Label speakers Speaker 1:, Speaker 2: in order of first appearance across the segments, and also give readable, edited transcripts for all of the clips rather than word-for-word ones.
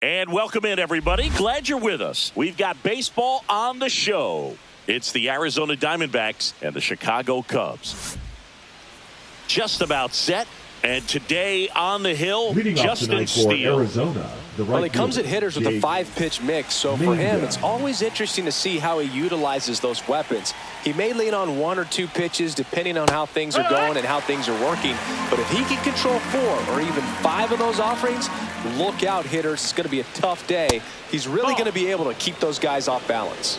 Speaker 1: And welcome in, everybody. Glad you're with us. We've got baseball on the show. It's the Arizona Diamondbacks and the Chicago Cubs. Just about set. And today on the hill, Justin Steele.
Speaker 2: Arizona, well, he comes at hitters with a 5-pitch mix, so for him, it's always interesting to see how he utilizes those weapons. He may lean on 1 or 2 pitches depending on how things are going and how things are working, but if he can control 4 or even 5 of those offerings, look out, hitters. It's going to be a tough day. He's really going to be able to keep those guys off balance.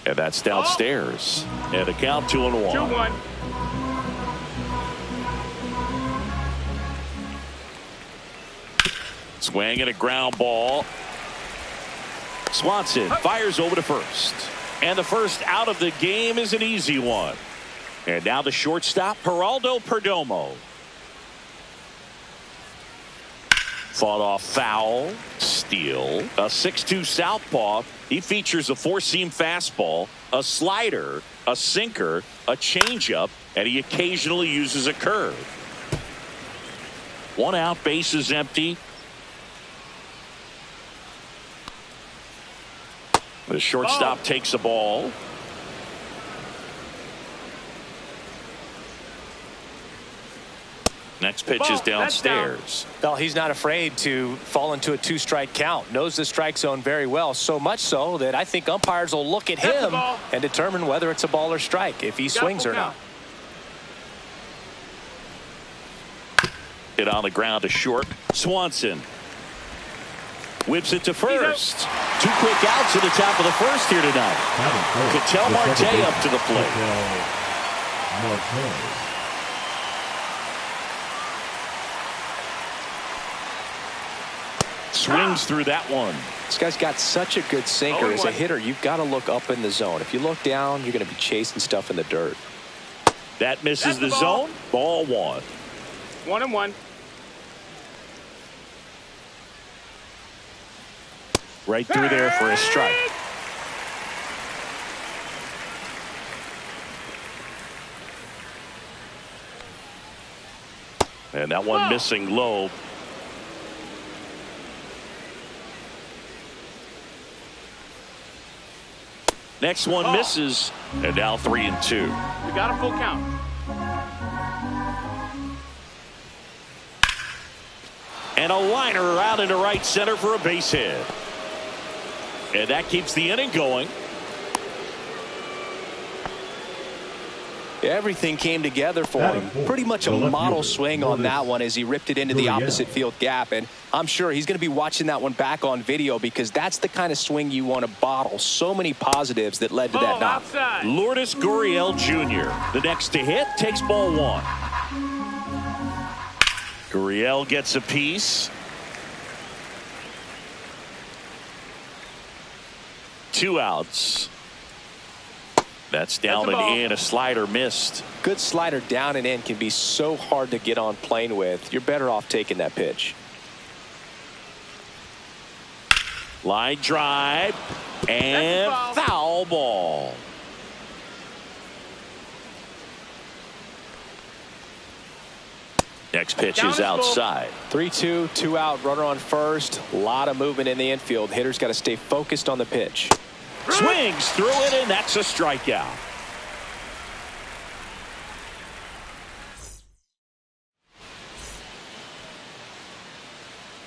Speaker 1: And that's downstairs. And a count 2-1.
Speaker 3: 2-1.
Speaker 1: Swing and a ground ball. Swanson fires over to first. And the first out of the game is an easy one. And now the shortstop, Geraldo Perdomo. Fought off foul. Steal. A 6'2 southpaw. He features a 4-seam fastball, a slider, a sinker, a changeup, and he occasionally uses a curve. 1 out, base is empty. The shortstop takes the ball. Next pitch is downstairs.
Speaker 2: Well, he's not afraid to fall into a 2-strike count. Knows the strike zone very well, so much so that I think umpires will look at him and determine whether it's a ball or strike, if he swings or not.
Speaker 1: Hit on the ground to short. Swanson whips it to first. 2 quick outs at the top of the first here tonight. Ketel Marte up to the plate. Swings through that one.
Speaker 2: This guy's got such a good sinker. As a hitter, you've got to look up in the zone. If you look down, you're going to be chasing stuff in the dirt.
Speaker 1: That misses the zone. Ball 1.
Speaker 3: 1-1.
Speaker 1: Right through there for a strike. And that one missing low. Next one misses, and now 3-2.
Speaker 3: We got a full count.
Speaker 1: And a liner out into right center for a base hit. And that keeps the inning going.
Speaker 2: Everything came together for him. Pretty much a model swing on that one as he ripped it into the opposite field gap. And I'm sure he's going to be watching that one back on video because that's the kind of swing you want to bottle. So many positives that led to that knock.
Speaker 1: Lourdes Gurriel Jr., the next to hit, takes ball 1. Gurriel gets a piece. 2 outs. That's down and in. A slider missed.
Speaker 2: Good slider down and in can be so hard to get on plane with. You're better off taking that pitch.
Speaker 1: Line drive and foul ball. Next pitch is outside.
Speaker 2: 3-2, 2 out, runner on first. A lot of movement in the infield. Hitter's got to stay focused on the pitch.
Speaker 1: Swings through it, and that's a strikeout.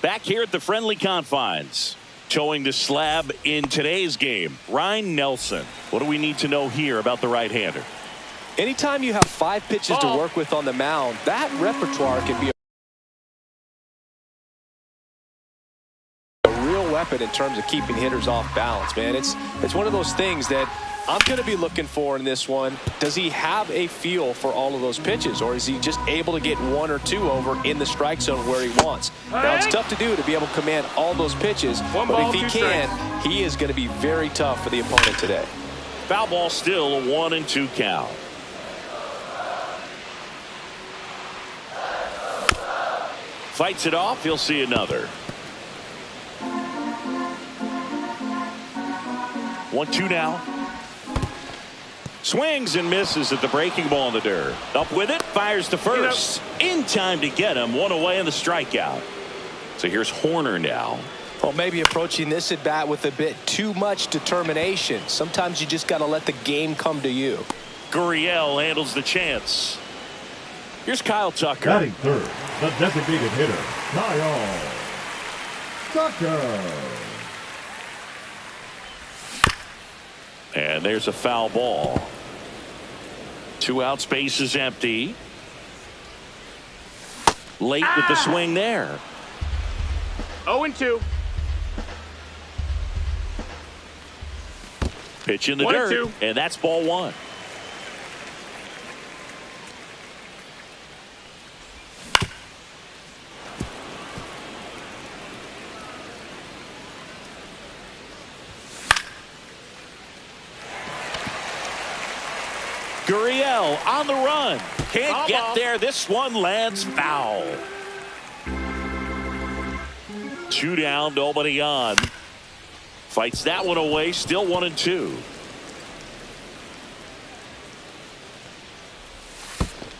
Speaker 1: Back here at the friendly confines, towing the slab in today's game, Ryan Nelson. What do we need to know here about the right-hander?
Speaker 2: Anytime you have 5 pitches to work with on the mound, that repertoire can be a real weapon in terms of keeping hitters off balance, man. It's one of those things that I'm going to be looking for in this one. Does he have a feel for all of those pitches, or is he just able to get 1 or 2 over in the strike zone where he wants? Now, it's tough to do to be able to command all those pitches, but if he can, he is going to be very tough for the opponent today.
Speaker 1: Foul ball, still a 1-2 count. Fights it off. He'll see another. 1-2 now. Swings and misses at the breaking ball in the dirt. Up with it, fires to first. In time to get him. One away in the strikeout. So here's Horner now.
Speaker 2: Well, maybe approaching this at bat with a bit too much determination. Sometimes you just got to let the game come to you.
Speaker 1: Gurriel handles the chance. Here's Kyle Tucker.
Speaker 4: Batting third, the designated hitter, Kyle Tucker.
Speaker 1: And there's a foul ball. 2 outs, base is empty. Late with the swing there.
Speaker 3: 0-2.
Speaker 1: Pitch in the dirt, and that's ball 1. Gurriel on the run. Can't get there. This one lands foul. 2 down, nobody on. Fights that one away. Still 1-2.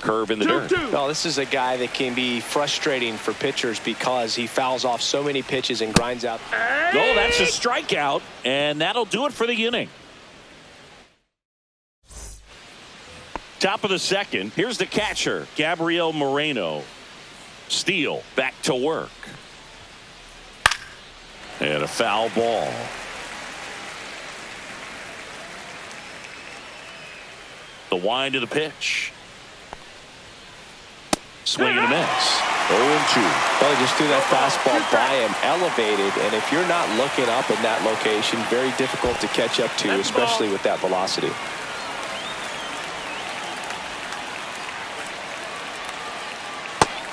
Speaker 1: Curve in the dirt.
Speaker 2: Well, this is a guy that can be frustrating for pitchers because he fouls off so many pitches and grinds out.
Speaker 1: Oh, that's a strikeout, and that'll do it for the inning. Top of the second. Here's the catcher, Gabriel Moreno. Steele back to work. And a foul ball. The wind of the pitch. Swing and a miss. 0-2.
Speaker 2: Well, he just threw that fastball by him, elevated, and if you're not looking up in that location, very difficult to catch up to, especially with that velocity.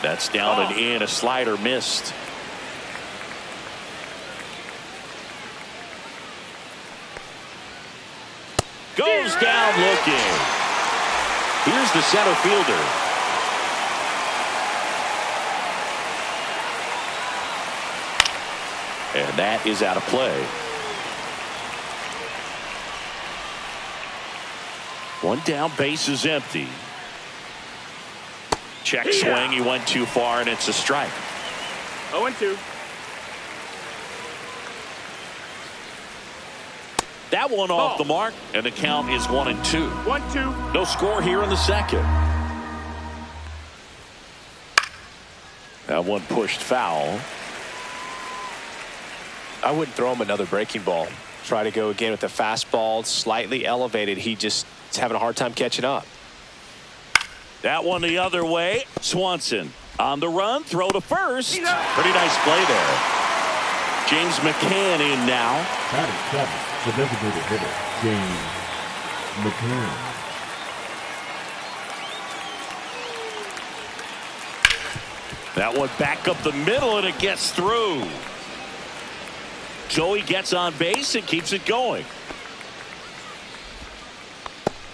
Speaker 1: That's down and in. A slider missed. Goes down looking. Here's the center fielder. And that is out of play. 1 down, base is empty. Check swing. He went too far, and it's a strike.
Speaker 3: 0-2.
Speaker 1: That one off the mark, and the count is 1-2.
Speaker 3: 1-2.
Speaker 1: No score here in the second. That one pushed foul.
Speaker 2: I wouldn't throw him another breaking ball. Try to go again with the fastball, slightly elevated. He just is having a hard time catching up.
Speaker 1: That one the other way. Swanson on the run, throw to first. Pretty nice play there. James McCann in now.
Speaker 4: Batting 7, the designated hitter, James McCann.
Speaker 1: That one back up the middle, and it gets through. Joey gets on base and keeps it going.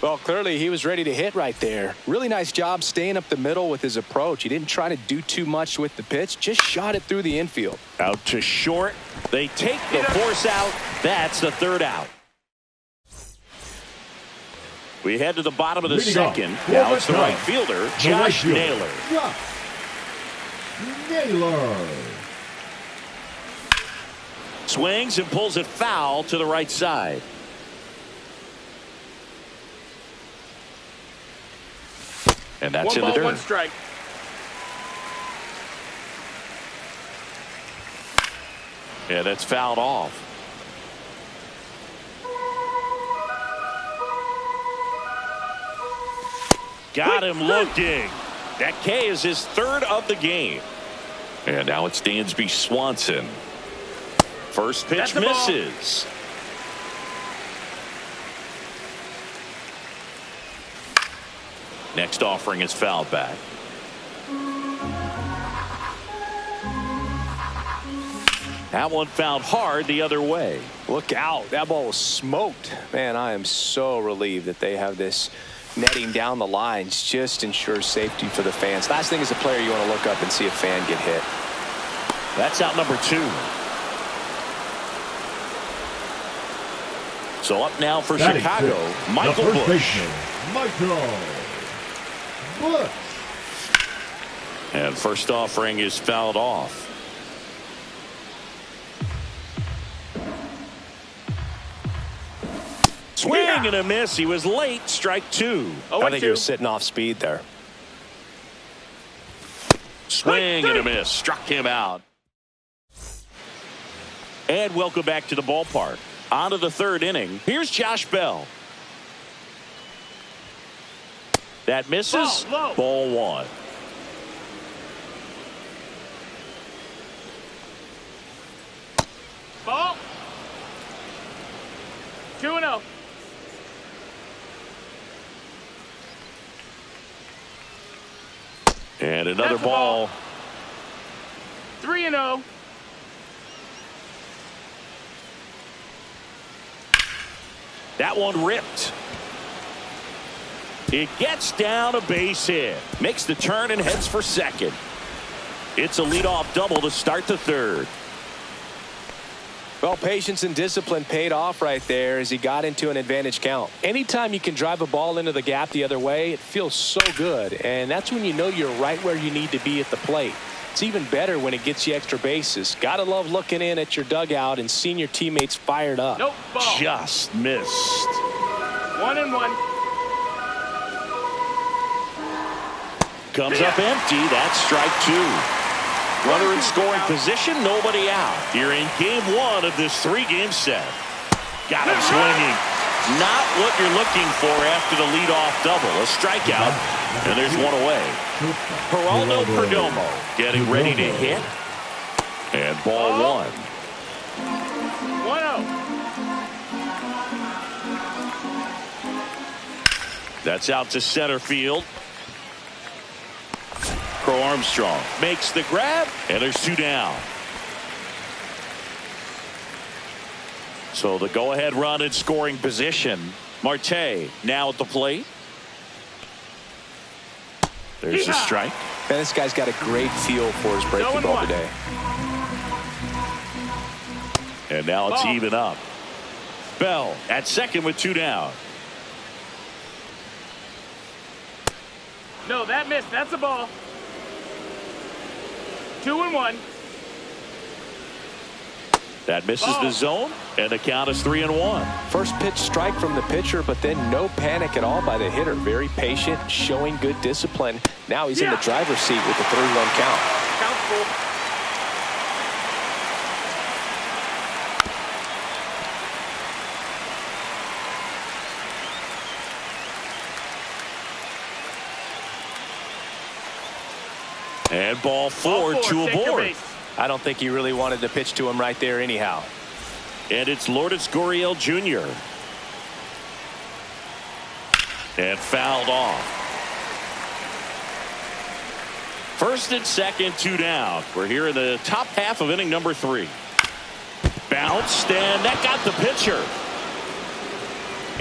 Speaker 2: Well, clearly he was ready to hit right there. Really nice job staying up the middle with his approach. He didn't try to do too much with the pitch, just shot it through the infield.
Speaker 1: Out to short. They take the force out. That's the 3rd out. We head to the bottom of the second. Now it's the right fielder, Josh Naylor.
Speaker 4: Naylor.
Speaker 1: Swings and pulls it foul to the right side. And that's in the dirt.
Speaker 3: 1 strike.
Speaker 1: Yeah, that's fouled off. Got him looking. That K is his 3rd of the game. And now it's Dansby Swanson. First pitch misses. Next offering is fouled back. That one fouled hard the other way.
Speaker 2: Look out. That ball was smoked. Man, I am so relieved that they have this netting down the lines. Just ensures safety for the fans. Last thing as a player, you want to look up and see a fan get hit.
Speaker 1: That's out number 2. So up now for
Speaker 4: Batting
Speaker 1: Chicago,
Speaker 4: fifth,
Speaker 1: Michael
Speaker 4: the first
Speaker 1: Busch.
Speaker 4: baseman, Michael Busch.
Speaker 1: And first offering is fouled off. Swing and a miss. He was late. Strike two.
Speaker 2: I think he was sitting off speed there.
Speaker 1: Swing and a miss. Struck him out. And welcome back to the ballpark. On to the third inning. Here's Josh Bell. That misses. Ball one.
Speaker 3: Ball. 2-0.
Speaker 1: And another
Speaker 3: That's a ball. 3-0.
Speaker 1: That one ripped. It gets down a base hit. Makes the turn and heads for second. It's a leadoff double to start the third.
Speaker 2: Well, patience and discipline paid off right there as he got into an advantage count. Anytime you can drive a ball into the gap the other way, it feels so good. And that's when you know you're right where you need to be at the plate. It's even better when it gets you extra bases. Gotta love looking in at your dugout and seeing your teammates fired up.
Speaker 3: Nope. Ball.
Speaker 1: Just missed.
Speaker 3: 1-1.
Speaker 1: Comes up empty. That's strike two. Runner in scoring position, nobody out. Here in game one of this three-game set. Got him swinging. Not what you're looking for after the leadoff double. A strikeout, and there's one away. Geraldo Perdomo getting ready to hit. And ball one.
Speaker 3: 1-0.
Speaker 1: That's out to center field. Crow Armstrong makes the grab, and there's two down. So the go-ahead run in scoring position. Marte now at the plate. There's a strike.
Speaker 2: Man, this guy's got a great feel for his breaking ball today.
Speaker 1: And now it's even up. Bell at second with two down.
Speaker 3: No, that missed. That's a ball. 2-1.
Speaker 1: That misses the zone, and the count is 3-1.
Speaker 2: First pitch strike from the pitcher, but then no panic at all by the hitter. Very patient, showing good discipline. Now he's in the driver's seat with the 3-1 count.
Speaker 3: Count's full.
Speaker 1: And ball four to a board.
Speaker 2: I don't think he really wanted to pitch to him right there anyhow.
Speaker 1: And it's Lourdes Gurriel Jr. And fouled off. First and second, two down. We're here in the top half of inning number three. Bounced, and that got the pitcher.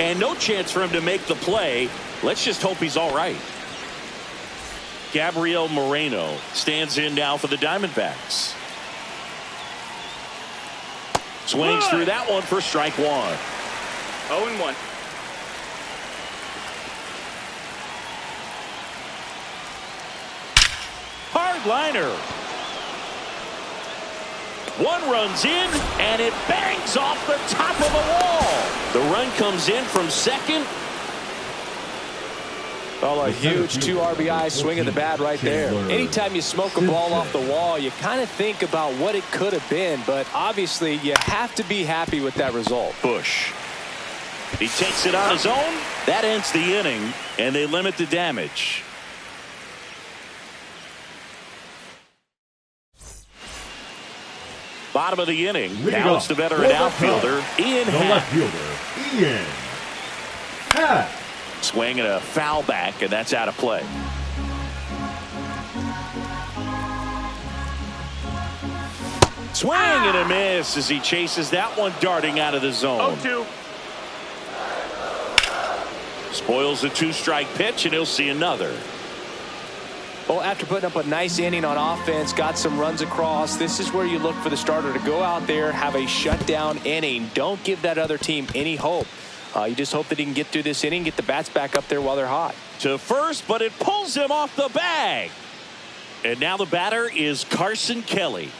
Speaker 1: And no chance for him to make the play. Let's just hope he's all right. Gabriel Moreno stands in now for the Diamondbacks. Swings through that one for strike one.
Speaker 3: 0-1.
Speaker 1: Hard liner. One runs in, and it bangs off the top of the wall. The run comes in from second.
Speaker 2: Well, a huge 2 RBI swing of the bat right there. Anytime you smoke a ball off the wall, you kind of think about what it could have been, but obviously you have to be happy with that result.
Speaker 1: Busch. He takes it on his own. That ends the inning, and they limit the damage. Bottom of the inning. Now it's the veteran outfielder, Ian Happ. Swing and a foul back, and that's out of play. Swing and a miss as he chases that one darting out of the zone.
Speaker 3: 0-2.
Speaker 1: Spoils the two-strike pitch, and he'll see another.
Speaker 2: Well, after putting up a nice inning on offense, got some runs across, this is where you look for the starter to go out there, have a shutdown inning. Don't give that other team any hope. You just hope that he can get through this inning, get the bats back up there while they're hot.
Speaker 1: To first, but it pulls him off the bag. And now the batter is Carson Kelly.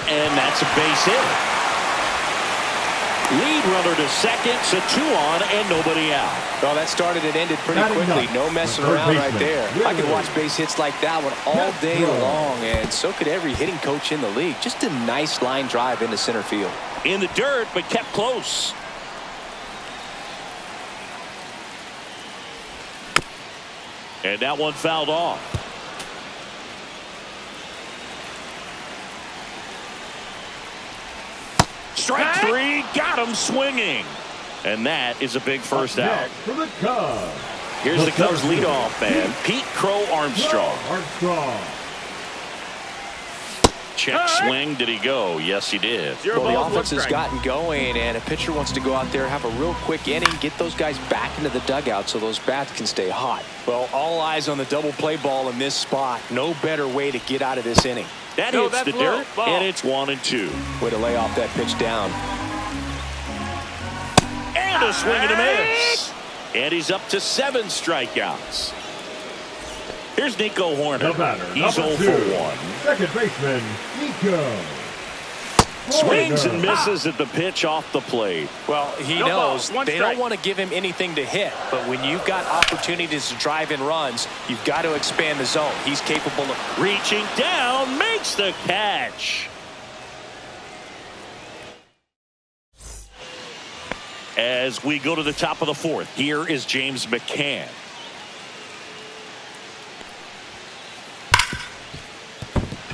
Speaker 1: And that's a base hit. Lead runner to second, so 2 on and nobody out.
Speaker 2: Well, that started and ended pretty quickly. No messing around right there. I could watch base hits like that one all day long, and so could every hitting coach in the league. Just a nice line drive into center field.
Speaker 1: In the dirt, but kept close. And that one fouled off. Strike 3, got him swinging. And that is a big first out.
Speaker 4: For the Cubs.
Speaker 1: Here's the Cubs leadoff man, Pete Crow Armstrong. Check swing. Did he go? Yes, he did.
Speaker 2: Well, the offense has gotten going, and a pitcher wants to go out there, have a real quick inning, get those guys back into the dugout so those bats can stay hot. Well, all eyes on the double play ball in this spot. No better way to get out of this inning.
Speaker 1: That hits the dirt, and it's 1-2.
Speaker 2: Way to lay off that pitch down.
Speaker 1: And a swing and a miss. And he's up to 7 strikeouts. Here's Nico Horner. He's 0 for 1.
Speaker 4: Second baseman, Nico.
Speaker 1: Swings and misses at the pitch off the plate.
Speaker 2: Well, he knows they don't want to give him anything to hit, but when you've got opportunities to drive in runs, you've got to expand the zone. He's capable of
Speaker 1: reaching down, makes the catch. As we go to the top of the 4th, here is James McCann.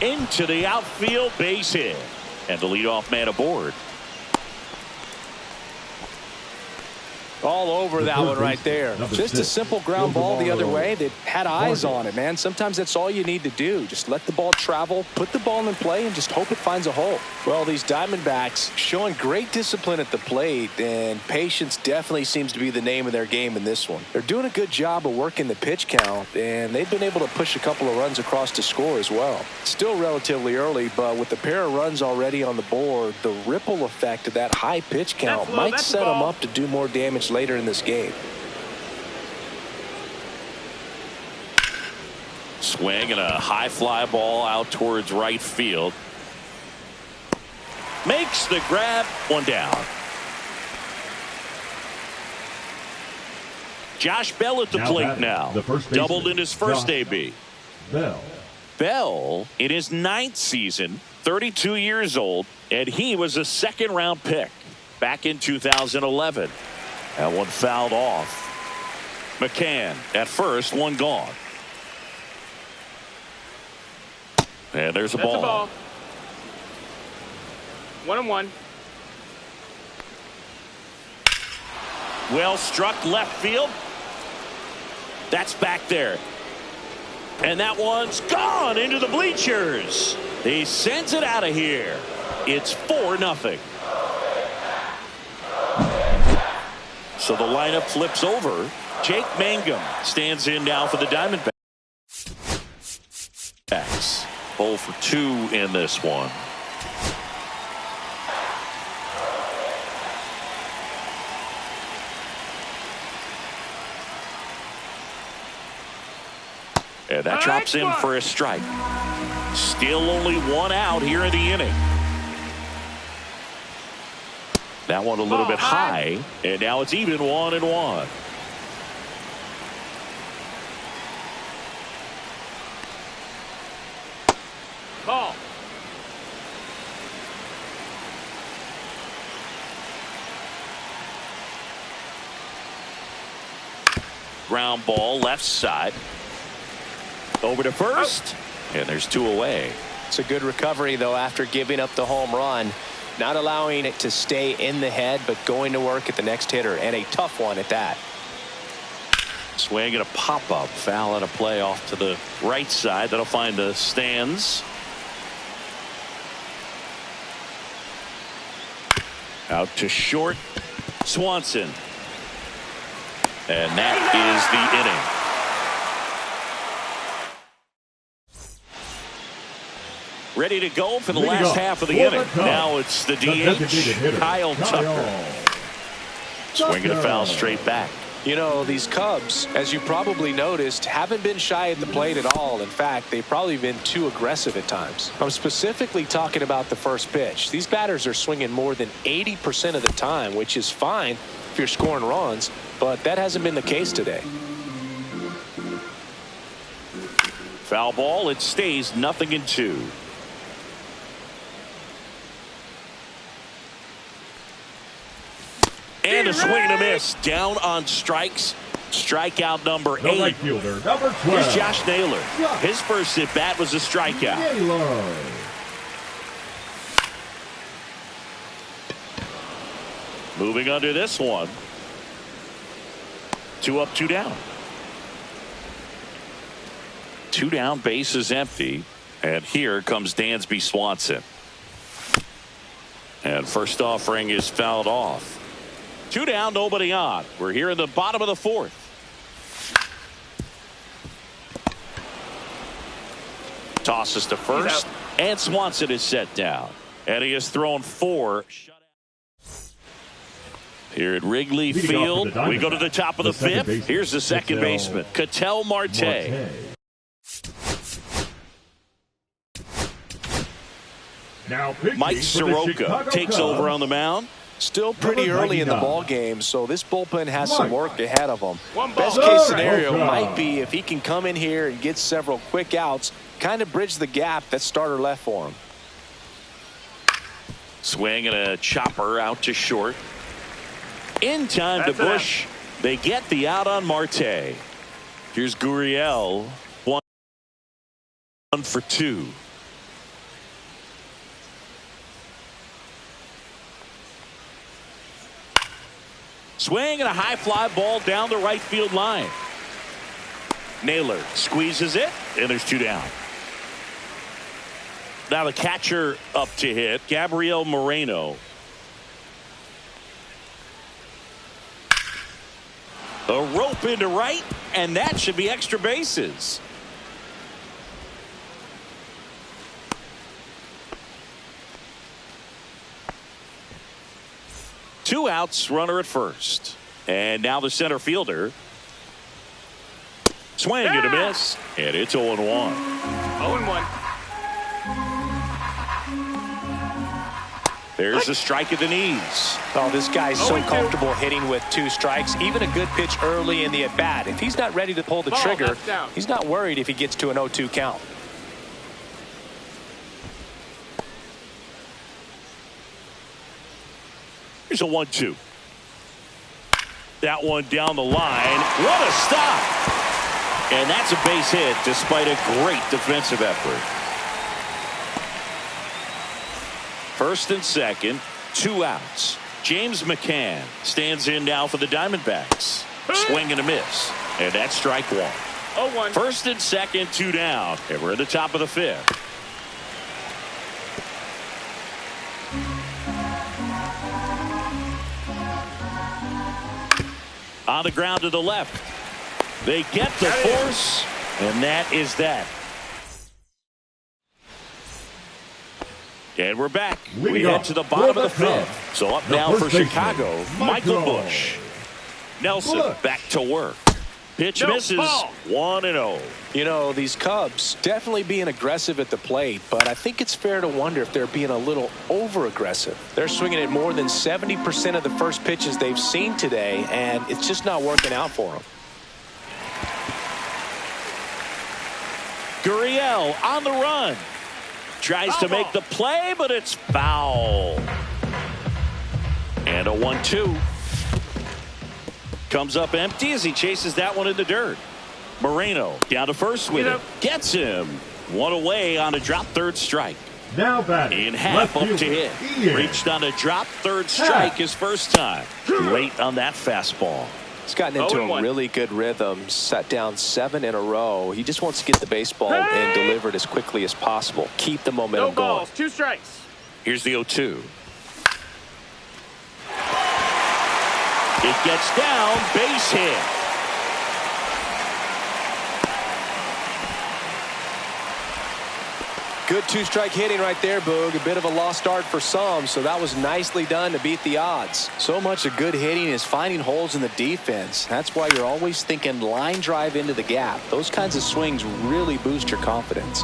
Speaker 1: Into the outfield, base hit. And the leadoff man aboard.
Speaker 2: All over that one right there. Just a simple ground ball the other way that had eyes on it, man. Sometimes that's all you need to do. Just let the ball travel, put the ball in play, and just hope it finds a hole. Well, these Diamondbacks showing great discipline at the plate, and patience definitely seems to be the name of their game in this one. They're doing a good job of working the pitch count, and they've been able to push a couple of runs across to score as well. Still relatively early, but with the pair of runs already on the board, the ripple effect of that high pitch count might set them up to do more damage later in this game.
Speaker 1: Swing and a high fly ball out towards right field. Makes the grab, 1 down. Josh Bell at the plate now. Doubled in his first AB. Bell in his 9th season, 32 years old, and he was a 2nd-round pick back in 2011. That one fouled off. McCann at first, 1 gone. And there's a ball.
Speaker 3: 1-1.
Speaker 1: Well struck left field. That's back there. And that one's gone into the bleachers. He sends it out of here. It's 4-0. So the lineup flips over. Jake Mangum stands in now for the Diamondbacks. 0 for 2 in this one. And that drops in for a strike. Still only 1 out here in the inning. That one a little bit high, and now it's even 1-1.
Speaker 3: Ball.
Speaker 1: Ground ball left side. Over to first, and there's 2 away.
Speaker 2: It's a good recovery, though, after giving up the home run. Not allowing it to stay in the head, but going to work at the next hitter, and a tough one at that.
Speaker 1: Swing and a pop-up. Foul out of play off to the right side. That'll find the stands. Out to short. Swanson And that is the inning. Ready to go for the last half of the inning. Now it's the DH, Kyle Tucker. Swinging a foul straight back.
Speaker 2: You know, these Cubs, as you probably noticed, haven't been shy at the plate at all. In fact, they've probably been too aggressive at times. I'm specifically talking about the first pitch. These batters are swinging more than 80% of the time, which is fine if you're scoring runs, but that hasn't been the case today.
Speaker 1: Foul ball. It stays 0-2. And a swing and a miss. Down on strikes. Strikeout number 8.
Speaker 4: Right fielder, number 12.
Speaker 1: Here's Josh Naylor. His first at bat was a strikeout.
Speaker 4: Naylor.
Speaker 1: Moving under this one. 2 up, 2 down. 2 down, base is empty. And here comes Dansby Swanson. And first offering is fouled off. 2 down, nobody on. We're here in the bottom of the 4th. Tosses to first, and Swanson is set down. And he has thrown 4 shutouts. Here at Wrigley Field, we go to the top of the 5th. Here's the second baseman, Ketel Marte.
Speaker 4: Now
Speaker 1: Mike Soroka takes over on the mound.
Speaker 2: Still pretty early in the ball game, so this bullpen has some work ahead of them.
Speaker 3: One ball.
Speaker 2: Best case scenario might be if he can come in here and get several quick outs, kind of bridge the gap that starter left for him.
Speaker 1: Swing and a chopper out to short. In time to Bush. They get the out on Marte. Here's Gurriel. 1 for 2. Swing and a high fly ball down the right field line. Naylor squeezes it, and there's 2 down. Now the catcher up to hit, Gabriel Moreno. A rope into right, and that should be extra bases. Two outs, runner at first. And now the center fielder. Swing and a miss. And it's 0-1.
Speaker 3: 0-1.
Speaker 1: There's the strike at the knees.
Speaker 2: Oh, this guy's so comfortable hitting with 2 strikes. Even a good pitch early in the at-bat. If he's not ready to pull the trigger, he's not worried if he gets to an 0-2 count.
Speaker 1: Here's a 1-2. That one down the line. What a stop. And that's a base hit despite a great defensive effort. First and second, 2 outs. James McCann stands in now for the Diamondbacks. Swing and a miss. And that's strike 1.
Speaker 3: 0-1.
Speaker 1: First and second, 2 down. And we're at the top of the 5th. On the ground to the left. They get the force, and that is that. And we're back. We head to the bottom of the 5th. So up now for Chicago, Michael Busch. Nelson back to work. Pitch misses. 1-0.
Speaker 2: You know, these Cubs definitely being aggressive at the plate, but I think it's fair to wonder if they're being a little over-aggressive. They're swinging at more than 70% of the first pitches they've seen today, and it's just not working out for them.
Speaker 1: Gurriel on the run. Tries to make the play, but it's foul. And a 1-2. Comes up empty as he chases that one in the dirt. Moreno down to first with it. Gets him. 1 away on a drop, 3rd strike.
Speaker 4: Now batting.
Speaker 1: In half up to hit. Reached on a drop, 3rd strike his first time. Late on that fastball.
Speaker 2: He's gotten into a really good rhythm. Set down 7 in a row. He just wants to get the baseball and deliver it as quickly as possible. Keep the momentum going.
Speaker 3: 2 balls, 2 strikes.
Speaker 1: Here's the 0-2. It gets down, base hit.
Speaker 2: Good two-strike hitting right there, Boog. A bit of a lost start for some, so that was nicely done to beat the odds. So much of good hitting is finding holes in the defense. That's why you're always thinking line drive into the gap. Those kinds of swings really boost your confidence.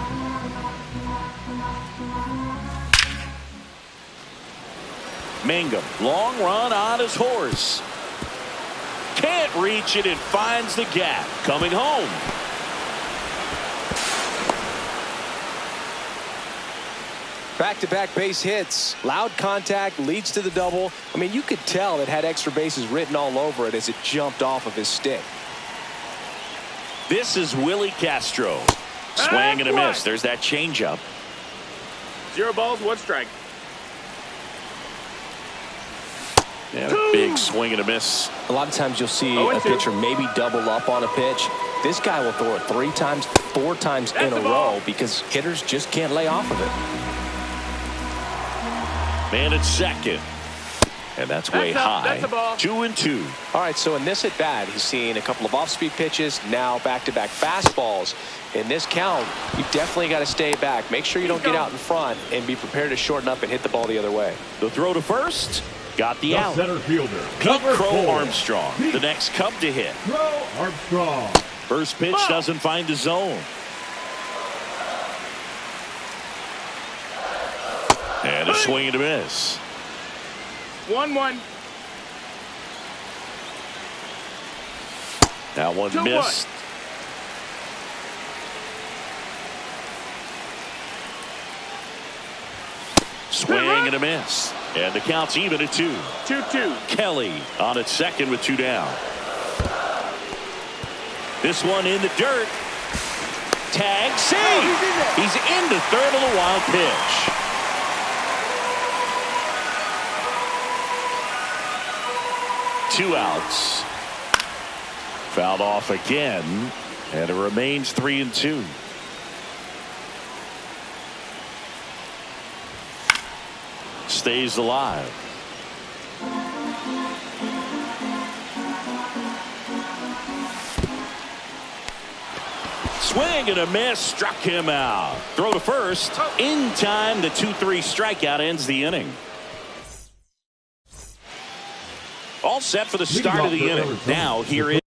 Speaker 1: Mangum, long run on his horse. Can't reach it and finds the gap. Coming home.
Speaker 2: Back-to-back base hits. Loud contact leads to the double. I mean, you could tell it had extra bases written all over it as it jumped off of his stick.
Speaker 1: This is Willie Castro. Swing and a miss. There's that changeup.
Speaker 3: 0 balls, 1 strike.
Speaker 1: And a big swing and a miss.
Speaker 2: A lot of times you'll see a pitcher maybe double up on a pitch. This guy will throw it 3 times, 4 times in a row because hitters just can't lay off of it.
Speaker 1: Man at second. And that's way high. 2-2.
Speaker 2: All right, so in this at-bat, he's seeing a couple of off-speed pitches, now back-to-back fastballs. In this count, you definitely got to stay back. Make sure you don't get out in front and be prepared to shorten up and hit the ball the other way.
Speaker 1: The throw to first. Got the out.
Speaker 4: Center fielder,
Speaker 1: Pete Crow
Speaker 4: 4.
Speaker 1: Armstrong, the next Cub to hit.
Speaker 4: Crow Armstrong.
Speaker 1: First pitch doesn't find the zone. And a swing and a miss.
Speaker 3: 1-1.
Speaker 1: That one missed. Swing and a miss. And the count's even at 2.
Speaker 3: 2-2.
Speaker 1: Kelly on at second with 2 down. This one in the dirt. Tag, save. He's into third on the wild pitch. Two outs. Fouled off again, and it remains 3-2. Stays alive. Swing and a miss, struck him out. Throw to first. In time, the 2-3 strikeout ends the inning. All set for the start of the inning. Now here is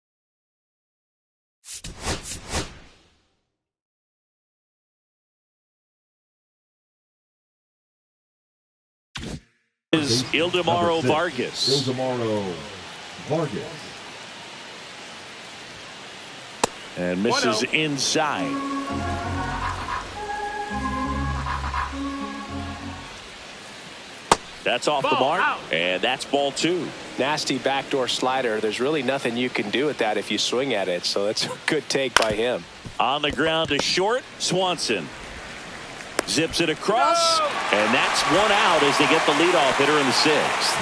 Speaker 1: Ildemaro Vargas.
Speaker 4: Ildemaro Vargas.
Speaker 1: And misses inside. That's off the mark. And that's ball 2.
Speaker 2: Nasty backdoor slider. There's really nothing you can do with that if you swing at it. So that's a good take by him.
Speaker 1: On the ground to short. Swanson zips it across. And that's 1 out as they get the leadoff hitter in the 6th.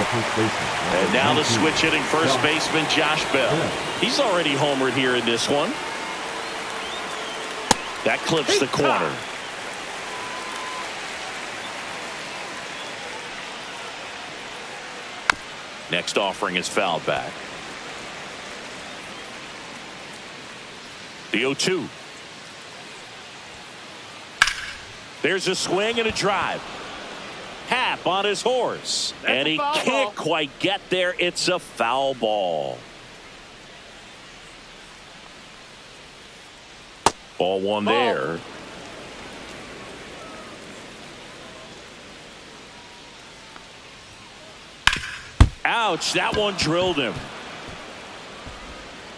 Speaker 1: And now the switch hitting first baseman Josh Bell. He's already homered here in this one. That clips the corner. Next offering is fouled back. The 0-2. There's a swing and a drive. Happ on his horse. And he can't quite get there. It's a foul ball. Ball 1 there. Ouch, that one drilled him.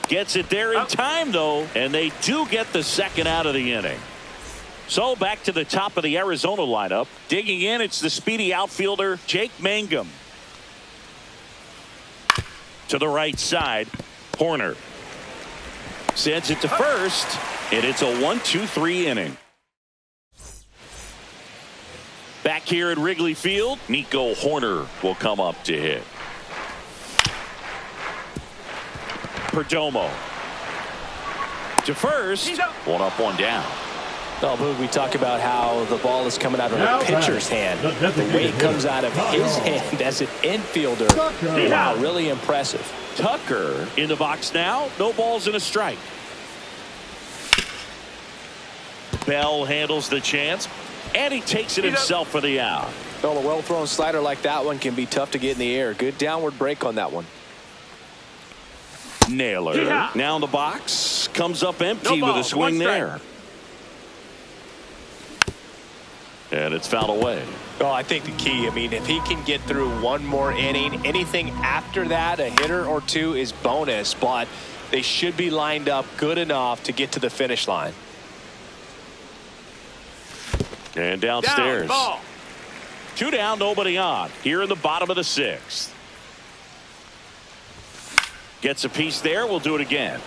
Speaker 1: Gets it there in time, though, and they do get the 2nd out of the inning. So back to the top of the Arizona lineup. Digging in, it's the speedy outfielder, Jake Mangum. To the right side, Horner. Sends it to first, and it's a 1-2-3 inning. Back here at Wrigley Field, Nico Horner will come up to hit. Perdomo to first. 1 up, 1 down.
Speaker 2: Oh, Boog, we talk about how the ball is coming out of the pitcher's hand. The way it comes out of his hand as an infielder. Wow, really impressive.
Speaker 1: Tucker in the box now. No balls and a strike. Bell handles the chance. And he takes it himself for the out.
Speaker 2: Well, a well-thrown slider like that one can be tough to get in the air. Good downward break on that one.
Speaker 1: Naylor now in the box. Comes up empty
Speaker 3: No
Speaker 1: with a swing there. And it's fouled away.
Speaker 2: Oh, I think the key, I mean, if he can get through one more inning, anything after that, a hitter or two is bonus, but they should be lined up good enough to get to the finish line.
Speaker 1: And downstairs.
Speaker 3: Ball.
Speaker 1: 2 down, nobody on. Here in the bottom of the 6th. Gets a piece there. We'll do it again.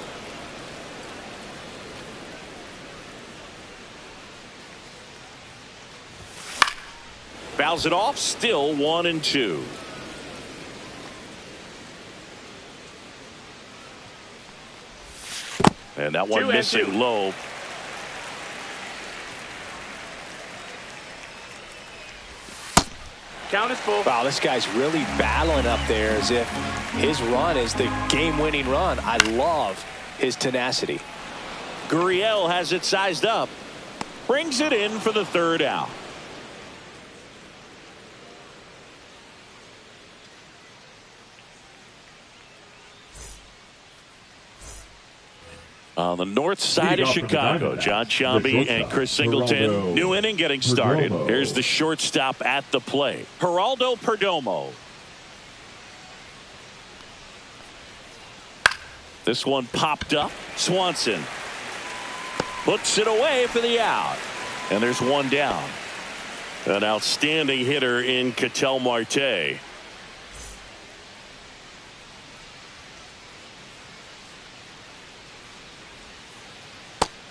Speaker 1: Fouls it off. Still 1-2. And that one missing low.
Speaker 3: Count is full.
Speaker 2: Wow, this guy's really battling up there as if his run is the game-winning run. I love his tenacity.
Speaker 1: Gurriel has it sized up. Brings it in for the 3rd out. On the north side of Chicago, John Sciambi and Chris Singleton. New inning getting started. Here's the shortstop at the plate, Geraldo Perdomo. This one popped up. Swanson puts it away for the out. And there's 1 down. An outstanding hitter in Ketel Marte.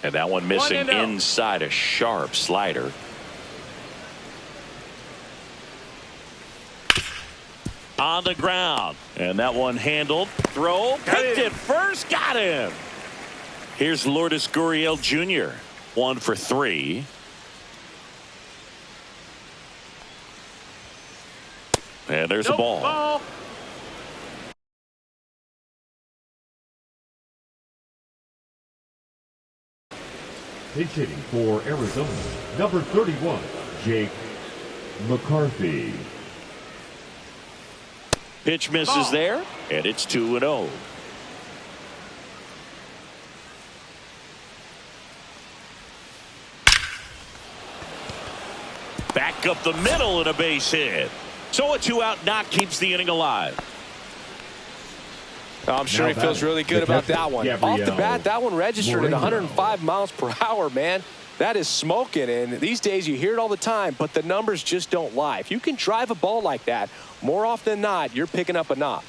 Speaker 1: And that one missing inside, a sharp slider. On the ground. And that one handled. Throw. Picked it first. Got him. Here's Lourdes Gurriel Jr. 1 for 3. And there's a ball.
Speaker 4: Pitch hitting for Arizona, number 31, Jake McCarthy.
Speaker 1: Pitch misses there, and it's 2-0. Back up the middle and a base hit. So a 2-out knock keeps the inning alive.
Speaker 2: I'm sure he feels really good about that one. Off the bat, that one registered at 105 miles per hour, man. That is smoking, and these days you hear it all the time, but the numbers just don't lie. If you can drive a ball like that, more often than not, you're picking up a knock.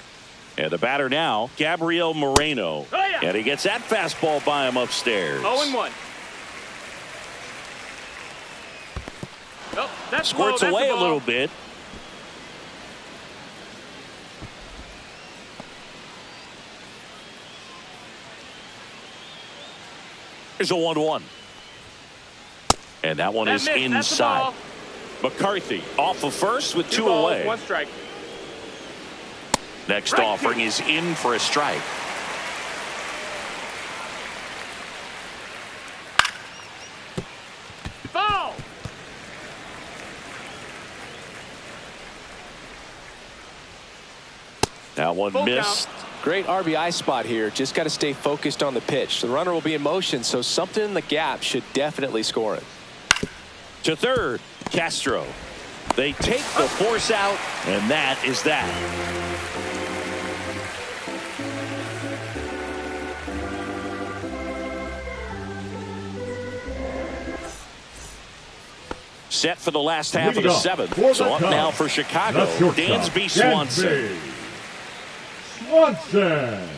Speaker 1: And the batter now, Gabriel Moreno. And he gets that fastball by him upstairs.
Speaker 3: 0-1. Oh, that's
Speaker 1: squirts away a little bit. Here's a 1-1. And that one is inside. McCarthy off of first with 2 away.
Speaker 3: 1 strike.
Speaker 1: Next offering is in for a strike.
Speaker 3: Ball.
Speaker 1: That one missed.
Speaker 2: Great RBI spot here. Just got to stay focused on the pitch. The runner will be in motion, so something in the gap should definitely score it.
Speaker 1: To third, Castro. They take the force out, and that is that. Set for the last half of the 7th. So up now for Chicago, Dansby Swanson.
Speaker 4: Swanson.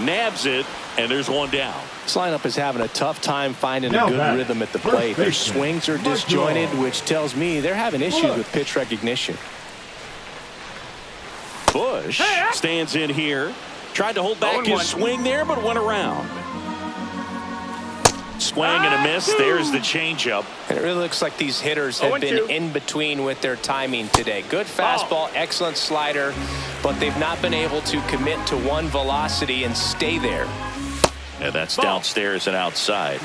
Speaker 1: Nabs it, and there's 1 down.
Speaker 2: This lineup is having a tough time finding a good rhythm at the plate. Their swings are disjointed, which tells me they're having issues with pitch recognition.
Speaker 1: Bush stands in here. Tried to hold back his swing there, but went around. Swing and a miss. There's the changeup.
Speaker 2: And it really looks like these hitters have been in between with their timing today. Good fastball, excellent slider, but they've not been able to commit to one velocity and stay there.
Speaker 1: And that's downstairs and outside.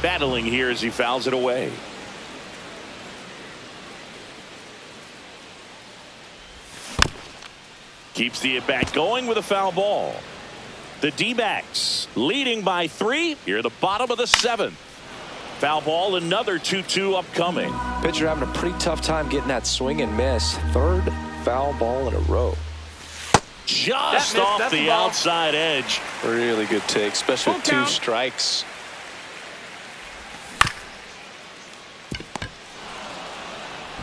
Speaker 1: Battling here as he fouls it away. Keeps the at-bat going with a foul ball. The D-backs leading by 3 here at the bottom of the 7th. Foul ball, another 2-2 upcoming.
Speaker 2: Pitcher having a pretty tough time getting that swing and miss. 3rd foul ball in a row.
Speaker 1: Just off the outside edge.
Speaker 2: Really good take, especially with 2 strikes.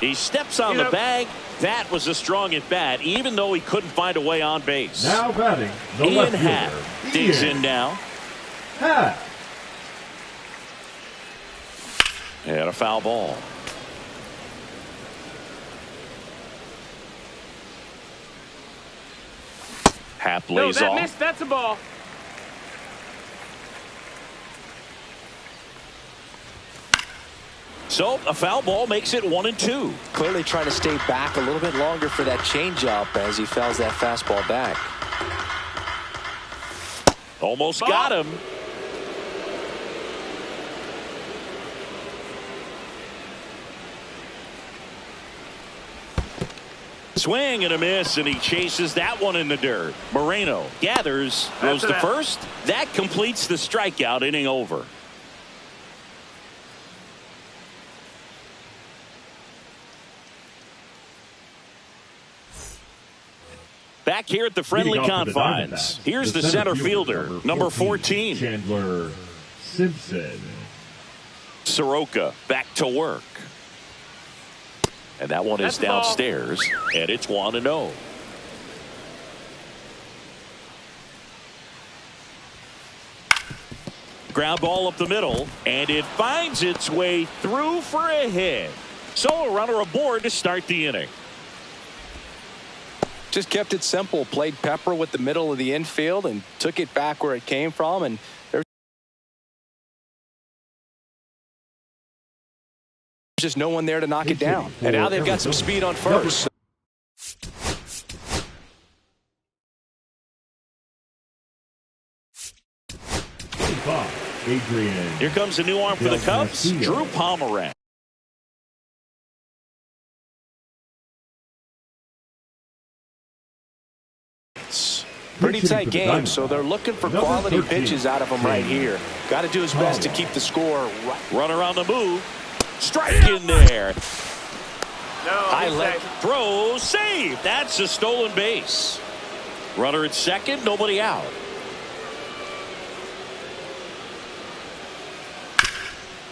Speaker 1: He steps on the bag. That was a strong at bat, even though he couldn't find a way on base.
Speaker 4: Now batting, the
Speaker 1: Ian
Speaker 4: left
Speaker 1: Happ
Speaker 4: fielder.
Speaker 1: digs in now.
Speaker 4: Happ.
Speaker 1: And a foul ball. Happ lays off.
Speaker 3: Missed. That's a ball.
Speaker 1: So a foul ball makes it 1-2.
Speaker 2: Clearly trying to stay back a little bit longer for that changeup as he fouls that fastball back.
Speaker 1: Almost got him. Swing and a miss, and he chases that one in the dirt. Moreno gathers, throws to first. That completes the strikeout, inning over. Back here at the friendly confines. Here's the center fielder, number 14.
Speaker 4: Chandler Simpson.
Speaker 1: Soroka back to work. And that one is downstairs, and it's 1-0. Ground ball up the middle, and it finds its way through for a hit. So a runner aboard to start the inning.
Speaker 2: Just kept it simple, played pepper with the middle of the infield and took it back where it came from, and there's just no one there to knock it down. And now they've got some speed on first.
Speaker 4: Adrian.
Speaker 1: Here comes a new arm for the Cubs, Drew Pomeranz.
Speaker 2: Pretty tight game, so they're looking for quality pitches out of him right here. Got to do his best to keep the score right.
Speaker 1: Runner on the move. Strike in there.
Speaker 3: High
Speaker 1: leg throw, save. That's a stolen base. Runner at second, nobody out.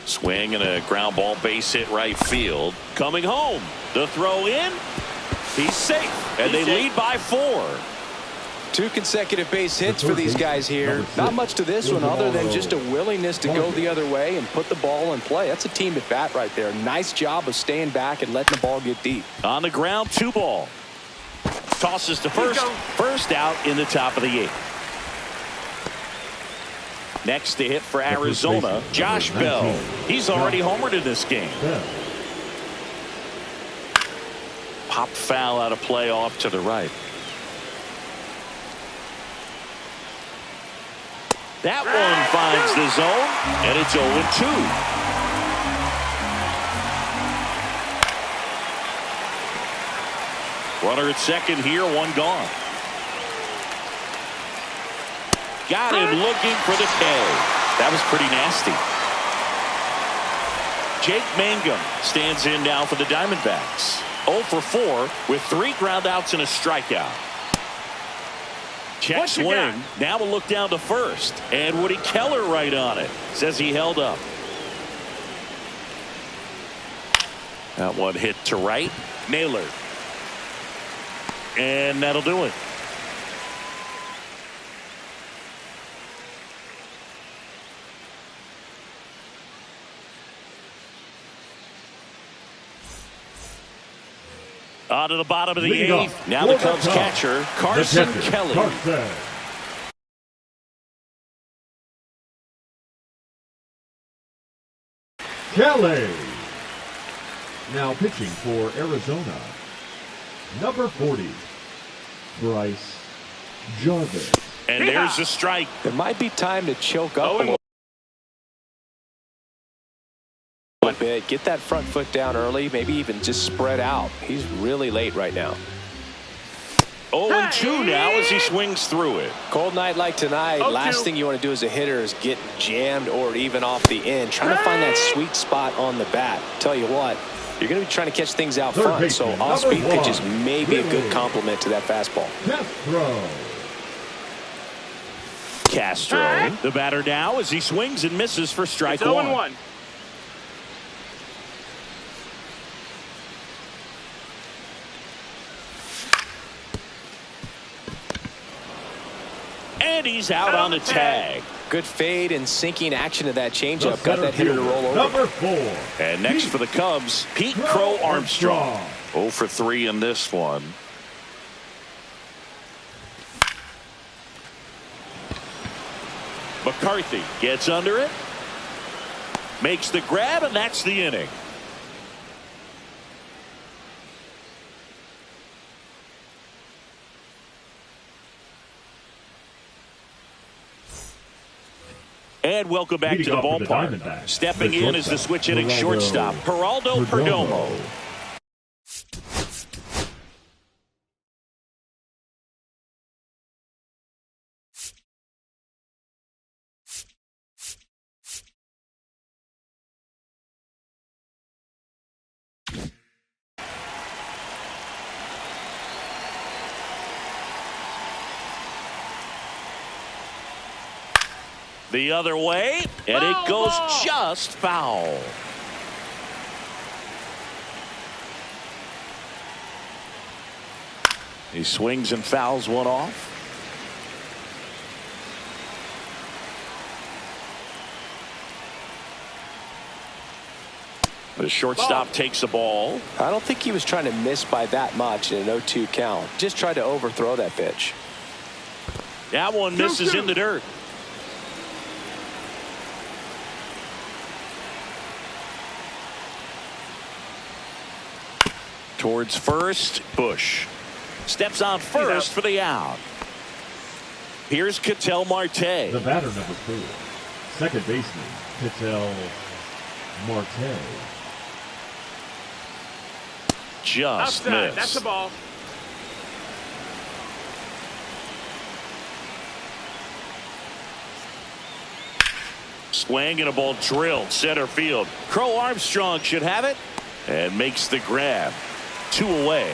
Speaker 1: Swing and a ground ball base hit right field. Coming home. The throw in. He's safe. And they lead by 4.
Speaker 2: 2 consecutive base hits for these guys here. Not much to this one other than just a willingness to go the other way and put the ball in play. That's a team at bat right there. Nice job of staying back and letting the ball get deep.
Speaker 1: On the ground, 2 ball. Tosses to first. First out in the top of the 8th. Next to hit for Arizona, Josh Bell. He's already homered in this game. Pop foul out of play off to the right. That one finds the zone, and it's 0-2. Runner at second here, 1 gone. Got him looking for the K. That was pretty nasty. Jake Mangum stands in now for the Diamondbacks. 0 for 4 with 3 groundouts and a strikeout. Check swing. Now we'll look down to first. And Woody Keller right on it. Says he held up. That one hit to right. Naylor. And that'll do it. On to the bottom of the 8th. Now the Cubs catcher, Carson Kelly.
Speaker 4: Kelly. Now pitching for Arizona, number 40, Bryce Jarvis.
Speaker 1: And there's a strike.
Speaker 2: It might be time to choke up a little bit. Get that front foot down early. Maybe even just spread out. He's really late right now.
Speaker 1: 0-2 now as he swings through it.
Speaker 2: Cold night like tonight, last thing you want to do as a hitter is get jammed or even off the end. Trying to find that sweet spot on the bat. Tell you what, you're going to be trying to catch things out front, so off-speed pitches may be a good complement to that fastball.
Speaker 1: Castro, the batter now as he swings and misses for strike one.
Speaker 3: 0-1.
Speaker 1: And he's out on the tag.
Speaker 2: Good fade and sinking action of that changeup. Got that hitter to roll over.
Speaker 4: Number 4.
Speaker 1: And next for the Cubs, Pete Crow Armstrong. 0 for 3 in this one. McCarthy gets under it. Makes the grab, and that's the inning. And welcome back to the ballpark. Stepping in is the switch hitting shortstop, Geraldo Perdomo. The other way, and it goes just foul. He swings and fouls one off. The shortstop takes the ball.
Speaker 2: I don't think he was trying to miss by that much in an 0-2 count. Just tried to overthrow that pitch.
Speaker 1: That one misses in the dirt. Towards first, Bush steps on first for the out. Here's Ketel Marte.
Speaker 4: The batter, number 4, second baseman, Ketel Marte.
Speaker 1: Just
Speaker 3: Outside.
Speaker 1: missed.
Speaker 3: That's the ball.
Speaker 1: Swing and a ball drilled center field. Crow Armstrong should have it and makes the grab. 2 away.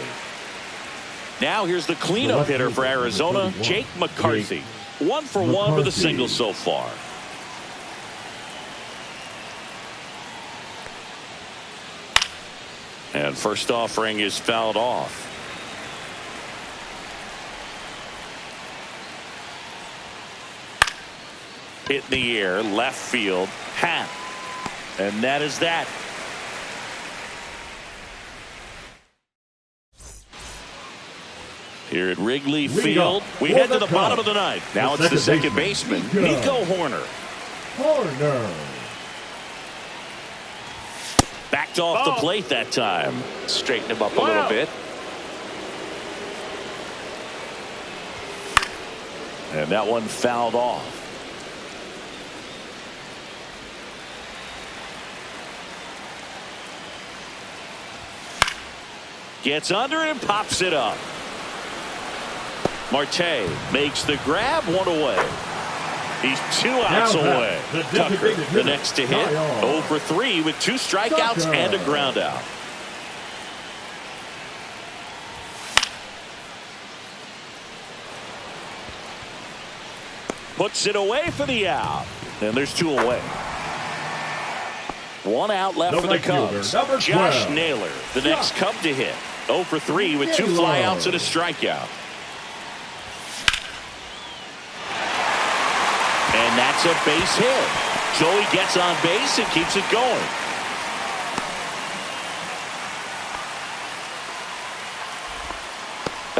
Speaker 1: Now here's the cleanup hitter for Arizona, Jake McCarthy. 1 for 1 with a single so far. And first offering is fouled off. Hit in the air, left field, half. And that is that. Here at Wrigley Field, we head to the bottom of the ninth. Now it's the second baseman, Nico Hoerner. Backed off the plate that time.
Speaker 2: Straighten him up a little bit.
Speaker 1: And that one fouled off. Gets under and pops it up. Marte makes the grab, 1 away. He's 2 outs away. Tucker, the next to hit, 0 for 3 with 2 strikeouts and a ground out. Puts it away for the out. And there's 2 away. 1 out left for the Cubs. Josh Naylor, the next Cub to hit. 0 for 3 with 2 flyouts and a strikeout. And that's a base hit. Joey gets on base and keeps it going.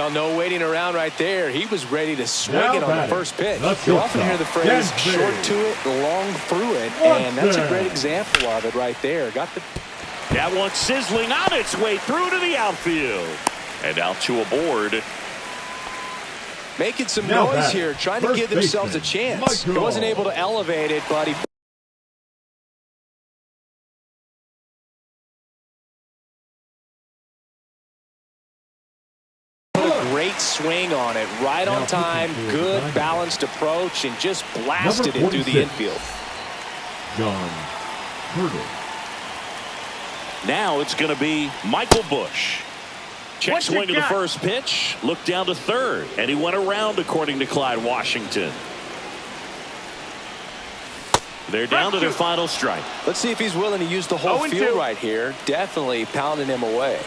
Speaker 2: Well, no waiting around right there. He was ready to swing it on the first pitch. You often hear the phrase, short to it, long through it, and that's a great example of it right there.
Speaker 1: That one sizzling on its way through to the outfield. And out to a board.
Speaker 2: Making some noise here, trying to give themselves a chance. He wasn't able to elevate it, but he... Great swing on it, right on time, good balanced approach, and just blasted it through the infield.
Speaker 4: John Curtis.
Speaker 1: Now it's going to be Michael Busch. Check swing of the first pitch, looked down to third, and he went around according to Clyde Washington. They're down to their final strike.
Speaker 2: Let's see if he's willing to use the whole field right here. Definitely pounding him away.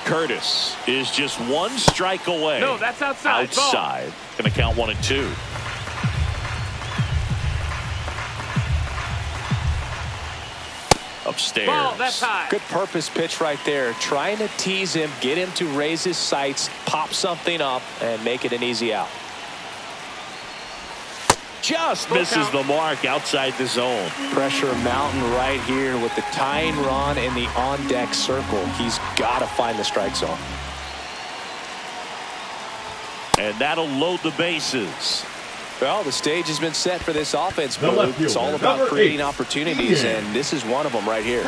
Speaker 1: Curtis is just one strike away.
Speaker 3: No, that's outside.
Speaker 1: Outside. Going to count 1-2. Upstairs.
Speaker 3: Ball, that's high.
Speaker 2: Good purpose pitch right there. Trying to tease him, get him to raise his sights, pop something up, and make it an easy out.
Speaker 1: Just misses the mark outside the zone.
Speaker 2: Pressure mountain right here with the tying run in the on-deck circle. He's got to find the strike zone.
Speaker 1: And that'll load the bases.
Speaker 2: Well, the stage has been set for this offense move. It's all about creating opportunities, and this is one of them right here.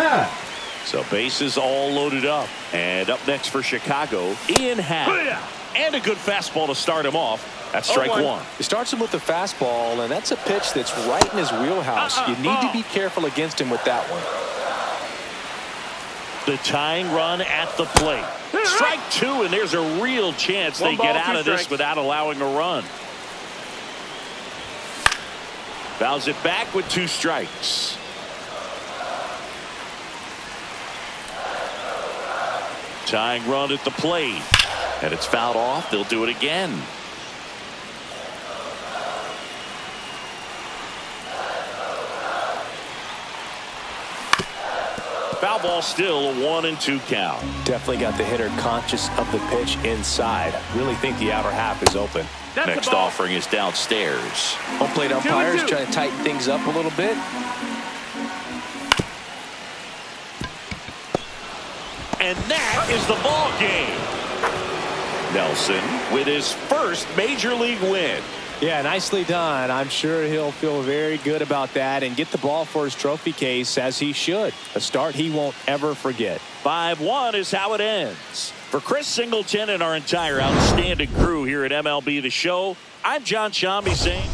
Speaker 1: So bases all loaded up. And up next for Chicago, Ian Happ. And a good fastball to start him off. That's strike one.
Speaker 2: He starts him with the fastball, and that's a pitch that's right in his wheelhouse. You need to be careful against him with that one.
Speaker 1: The tying run at the plate. Strike two, and there's a real chance they get out of this without allowing a run. Fouls it back with 2 strikes. Tying run at the plate. And it's fouled off. They'll do it again. Foul ball still, a 1-2 count.
Speaker 2: Definitely got the hitter conscious of the pitch inside. Really think the outer half is open.
Speaker 1: Next offering is downstairs.
Speaker 2: Home plate umpires trying to tighten things up a little bit.
Speaker 1: And that is the ball game. Nelson with his first major league win.
Speaker 2: Yeah, nicely done. I'm sure he'll feel very good about that and get the ball for his trophy case, as he should. A start he won't ever forget.
Speaker 1: 5-1 is how it ends. For Chris Singleton and our entire outstanding crew here at MLB The Show, I'm John Shambi saying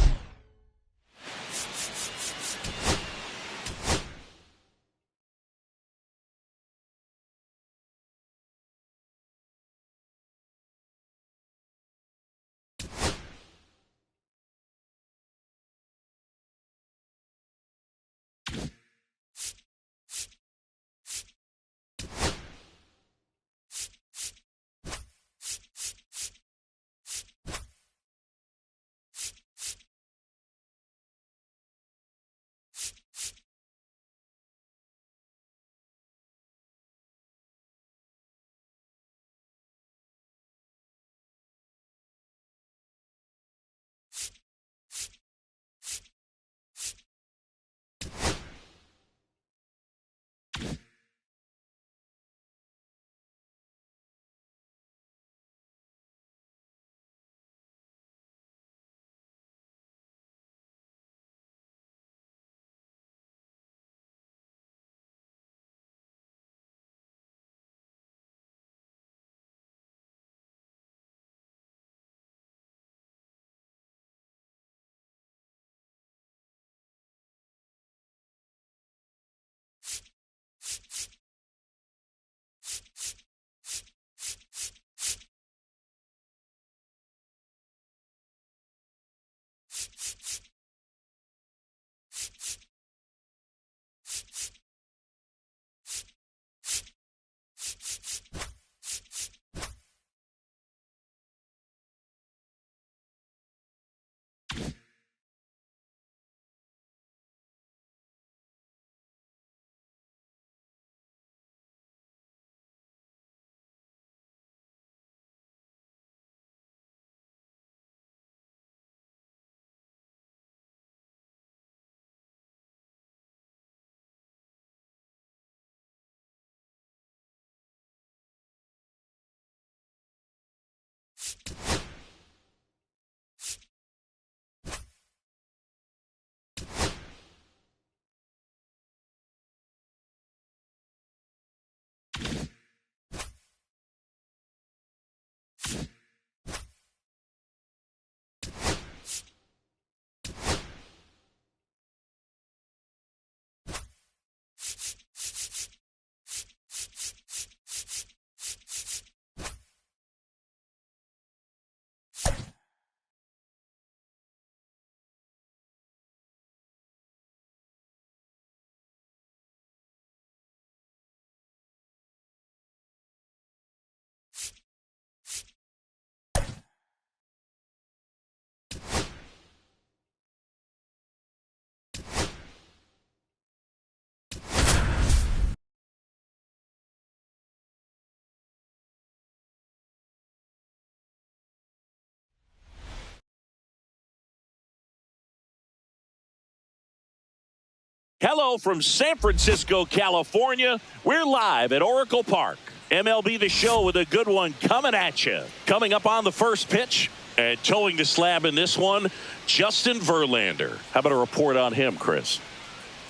Speaker 1: Hello from San Francisco, California. We're live at Oracle Park. MLB The Show with a good one coming at you. Coming up on the first pitch and towing the slab in this one, Justin Verlander. How about a report on him, Chris?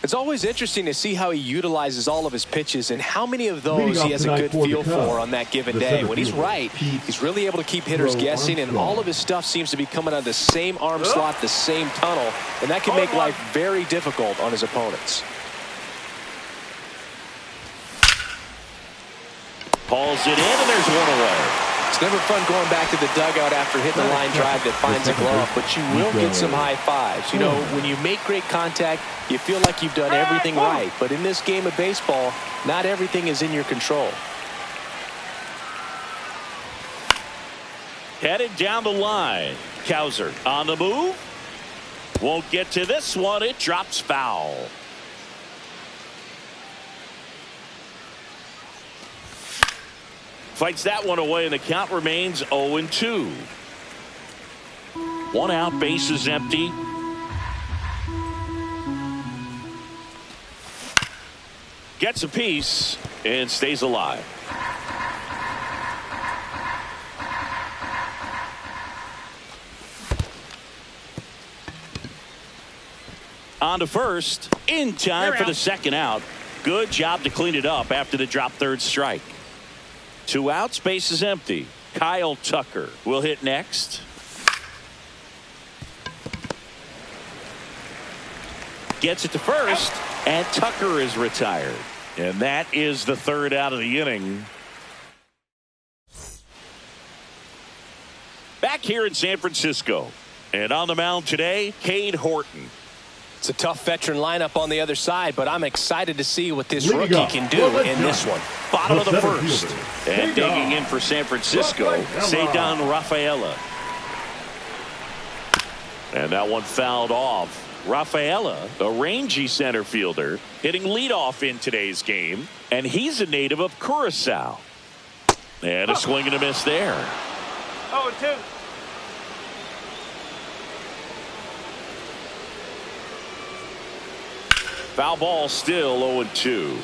Speaker 2: It's always interesting to see how he utilizes all of his pitches and how many of those he has a good feel for on that given day. When he's right, he's really able to keep hitters guessing, and all of his stuff seems to be coming out of the same arm slot, the same tunnel, and that can make life very difficult on his opponents.
Speaker 1: Pulls it in, and there's one away.
Speaker 2: It's never fun going back to the dugout after hitting a line drive that finds a glove, but you will get some high fives. You know, when you make great contact, you feel like you've done everything right. But in this game of baseball, not everything is in your control.
Speaker 1: Headed down the line. Cowser on the move. Won't get to this one. It drops foul. Fights that one away, and the count remains 0-2. One out, bases empty. Gets a piece and stays alive. On to first, in time for the second out. Good job to clean it up after the drop third strike. 2 outs, base is empty. Kyle Tucker will hit next. Gets it to first, and Tucker is retired. And that is the third out of the inning. Back here in San Francisco. And on the mound today, Cade Horton.
Speaker 2: It's a tough veteran lineup on the other side, but I'm excited to see what this rookie can do in this one.
Speaker 1: Bottom of the first. And digging in for San Francisco, Ceddanne Rafaela. And that one fouled off. Rafaela, a rangy center fielder, hitting leadoff in today's game. And he's a native of Curacao. And a swing and a miss there.
Speaker 3: 0-2.
Speaker 1: Foul ball, still 0-2.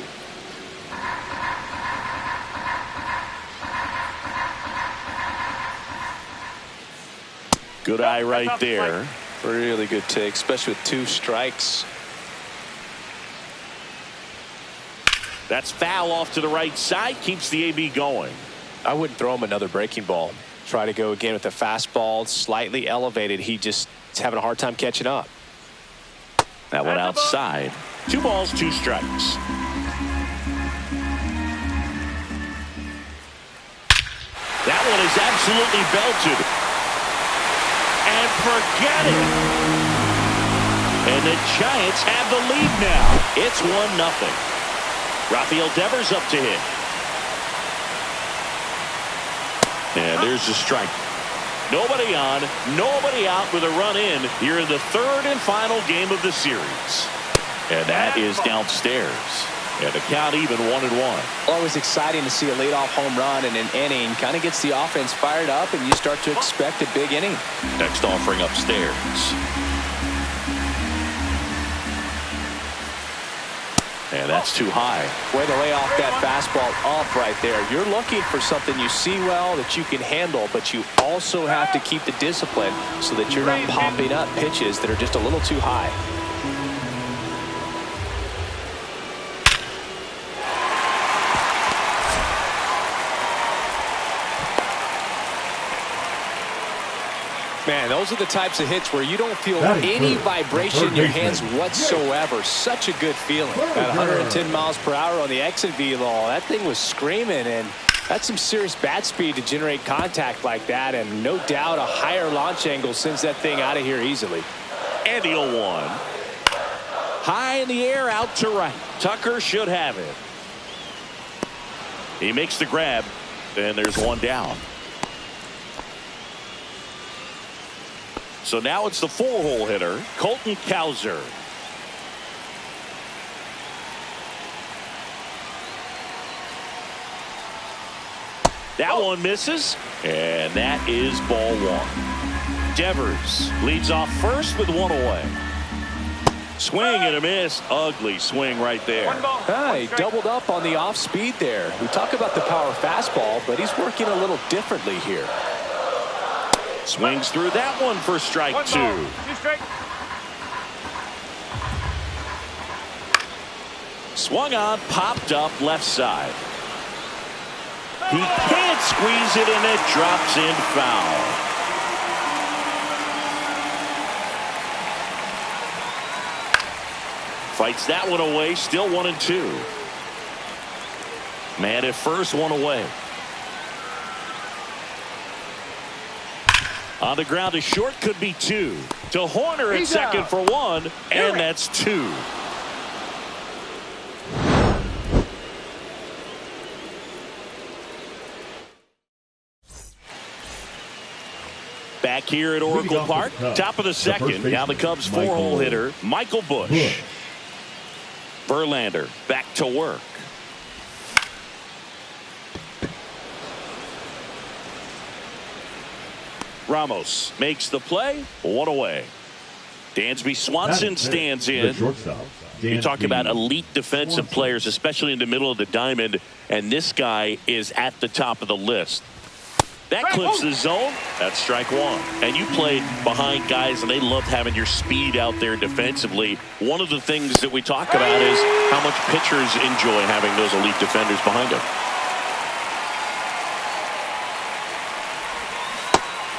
Speaker 1: Good eye right there.
Speaker 2: Really good take, especially with 2 strikes.
Speaker 1: That's foul off to the right side. Keeps the AB going.
Speaker 2: I wouldn't throw him another breaking ball. Try to go again with the fastball, slightly elevated. He just is having a hard time catching up.
Speaker 1: That went outside. 2 balls, 2 strikes. That one is absolutely belted. And forget it. And the Giants have the lead now. It's 1-0. Rafael Devers up to hit. And there's the strike. Nobody on, nobody out with a run in here in the third and final game of the series. And that is downstairs. And the count even 1-1.
Speaker 2: Always exciting to see a leadoff home run in an inning. Kind of gets the offense fired up, and you start to expect a big inning.
Speaker 1: Next offering upstairs. And that's too high.
Speaker 2: Way to lay off that fastball up right there. You're looking for something you see well that you can handle, but you also have to keep the discipline so that you're not popping up pitches that are just a little too high. Man, those are the types of hits where you don't feel any vibration in your hands whatsoever. Such a good feeling. At 110 miles per hour on the exit velo, that thing was screaming, and that's some serious bat speed to generate contact like that, and no doubt a higher launch angle sends that thing out of here easily.
Speaker 1: And the 0-1. High in the air, out to right. Tucker should have it. He makes the grab, and there's one down. So now it's the 4-hole hitter, Colton Cowser. That one misses, and that is ball 1. Devers leads off first with 1 away. Swing and a miss. Ugly swing right there.
Speaker 2: He doubled up on the off speed there. We talk about the power fastball, but he's working a little differently here.
Speaker 1: Swings through that one for strike two. Swung on, popped up left side. He can't squeeze it, and it drops in foul. Fights that one away, still 1-2. Man at first, one away. On the ground to short, could be two. To Horner at second for one, and that's two. Back here at Oracle Park, top of the second. Now the Cubs' four-hole hitter, Michael Busch. Verlander back to work. Ramos makes the play, one away. Dansby Swanson stands in. You talk about elite defensive players, especially in the middle of the diamond, and this guy is at the top of the list. That clips the zone. That's strike one. And you played behind guys, and they loved having your speed out there defensively. One of the things that we talk about is how much pitchers enjoy having those elite defenders behind them.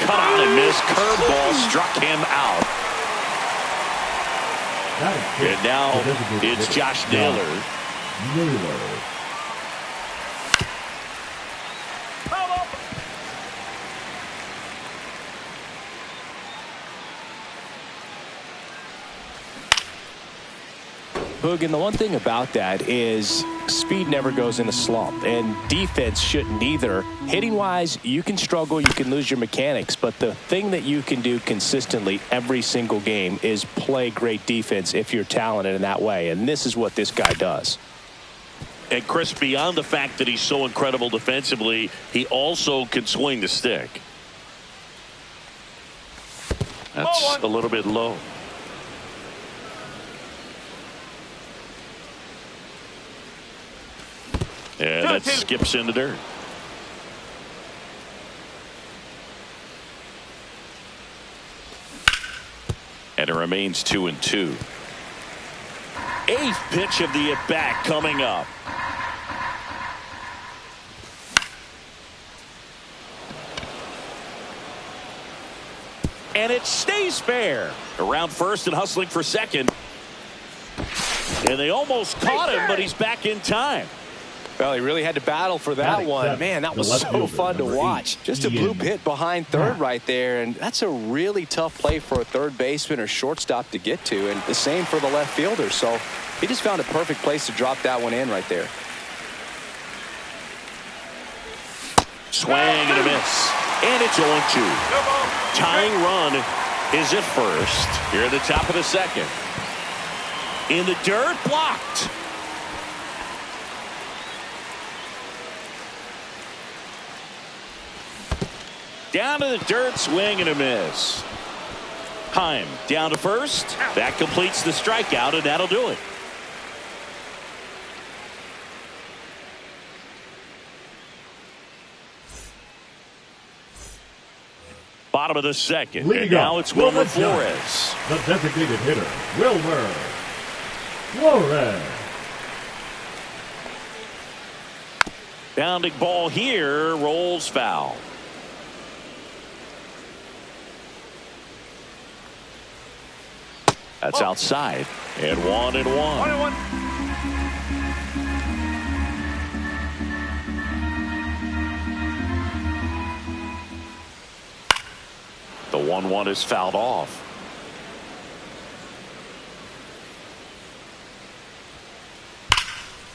Speaker 1: Cut on and miss. Curveball struck him out. And now it's Josh Naylor.
Speaker 2: Boog, and the one thing about that is speed never goes in a slump, and defense shouldn't either. Hitting-wise, you can struggle, you can lose your mechanics, but the thing that you can do consistently every single game is play great defense if you're talented in that way, and this is what this guy does.
Speaker 1: And Chris, beyond the fact that he's so incredible defensively, he also can swing the stick. That's a little bit low. Yeah, that skips in the dirt. And it remains 2-2. Eighth pitch of the at-bat coming up. And it stays fair. Around first and hustling for second. And they almost caught him, but he's back in time.
Speaker 2: Well, he really had to battle for that one. Man, that was so fun to watch. Just a bloop hit behind third right there, and that's a really tough play for a third baseman or shortstop to get to, and the same for the left fielder. So he just found a perfect place to drop that one in right there.
Speaker 1: Swing and a miss, and it's 0-2. Tying run is at first. Here at the top of the second. In the dirt, blocked. Down to the dirt, swing and a miss. Heim down to first. That completes the strikeout, and that'll do it. Bottom of the second. And now it's Wilmer Flores.
Speaker 4: The designated hitter, Wilmer Flores.
Speaker 1: Bounding ball here, rolls foul. That's outside. And 1-1. The 1-1 is fouled off.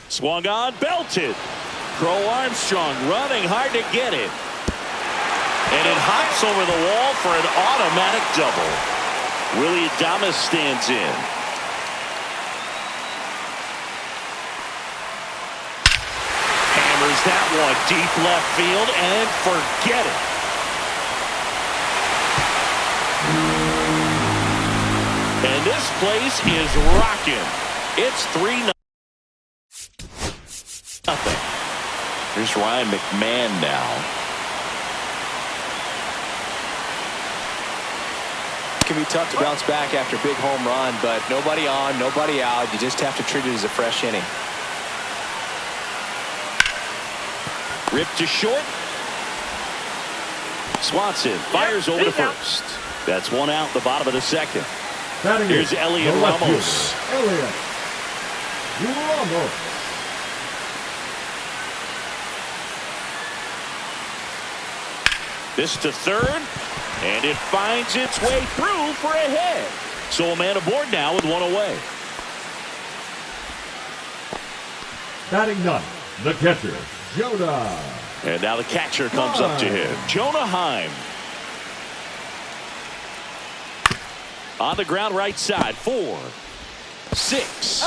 Speaker 1: Swung on, belted. Crow Armstrong running hard to get it. And it hops over the wall for an automatic double. Willie Adames stands in. Hammers that one deep left field and forget it. And this place is rocking. It's 3-0. Here's Ryan McMahon now.
Speaker 2: It can be tough to bounce back after a big home run, but nobody on, nobody out. You just have to treat it as a fresh inning.
Speaker 1: Ripped to short. Swanson fires over to first. That's one out in the bottom of the second. Here's Elliot Ramos.
Speaker 4: Elliot Ramos.
Speaker 1: This to third, and it finds its way through for a hit. So a man aboard now with one away.
Speaker 4: Batting ninth, the catcher, Jonah.
Speaker 1: And now the catcher comes up to him, Jonah Heim. On the ground right side, 4, 6,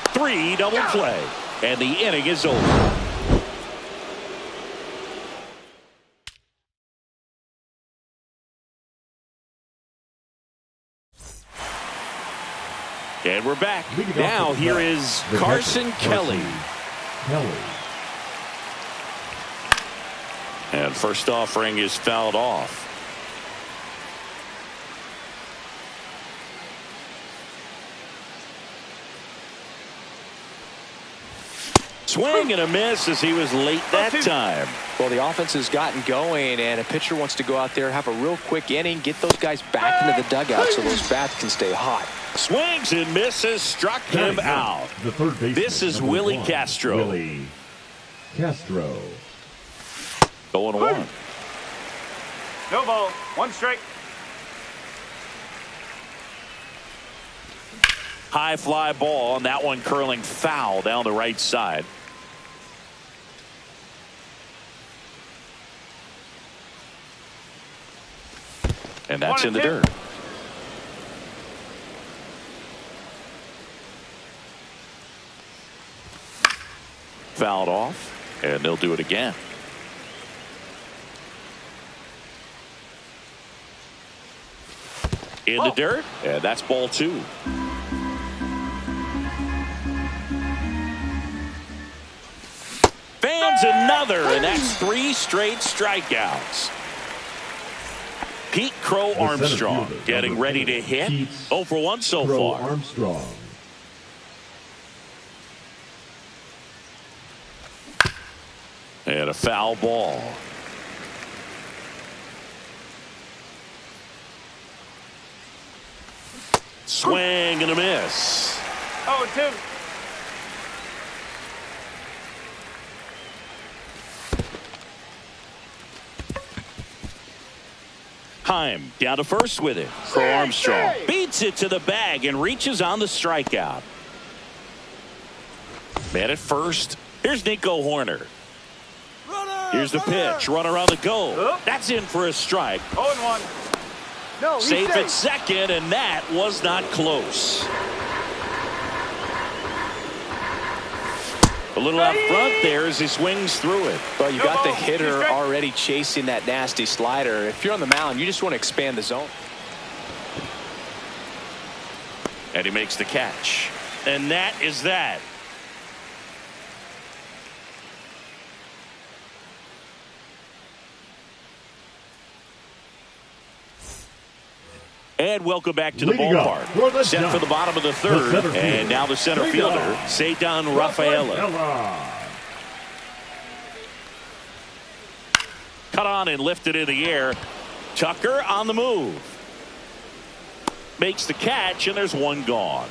Speaker 1: 3, double play. And the inning is over. And we're back. Now here is Carson Kelly. And first offering is fouled off. Swing and a miss as he was late that time.
Speaker 2: Well, the offense has gotten going, and a pitcher wants to go out there, have a real quick inning, get those guys back into the dugout so those bats can stay hot.
Speaker 1: Swings and misses, struck him out.
Speaker 4: The third baseman,
Speaker 1: this is Willie Castro.
Speaker 4: Willie Castro.
Speaker 1: Going one.
Speaker 3: No ball. One strike.
Speaker 1: High fly ball, and that one curling foul down the right side. And that's in the dirt. Fouled off, and they'll do it again. In the dirt, and that's ball 2. Fans another, and that's 3 straight strikeouts. Pete Crow Armstrong getting ready to hit. 0 for 1 so far.
Speaker 4: Armstrong.
Speaker 1: And a foul ball. Swing and a miss.
Speaker 3: 0-2.
Speaker 1: Heim down to first with it. Crow Armstrong beats it to the bag and reaches on the strikeout. Man at first. Here's Nico Horner. Here's the pitch. Runner on the go. That's in for a strike.
Speaker 3: 0-1. No,
Speaker 1: safe at second, and that was not close. A little out front there as he swings through it.
Speaker 2: Well, you got the hitter already chasing that nasty slider. If you're on the mound, you just want to expand the zone.
Speaker 1: And he makes the catch. And that is that. And welcome back to the ballpark. Set for the bottom of the third. And now the center fielder, Ceddanne Rafaela. Cut on and lifted in the air. Tucker on the move. Makes the catch, and there's one gone.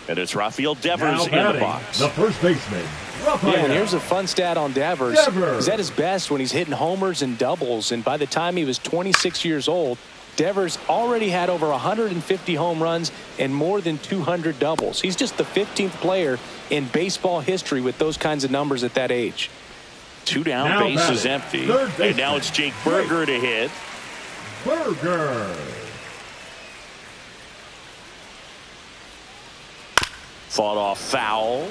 Speaker 1: And it's Rafael Devers in the box.
Speaker 4: The first baseman.
Speaker 2: Yeah, and here's a fun stat on Devers. He's at his best when he's hitting homers and doubles, and by the time he was 26 years old, Devers already had over 150 home runs and more than 200 doubles. He's just the 15th player in baseball history with those kinds of numbers at that age.
Speaker 1: 2 down, base is empty, and now it's Jake Burger to hit.
Speaker 4: Burger.
Speaker 1: Fought off foul.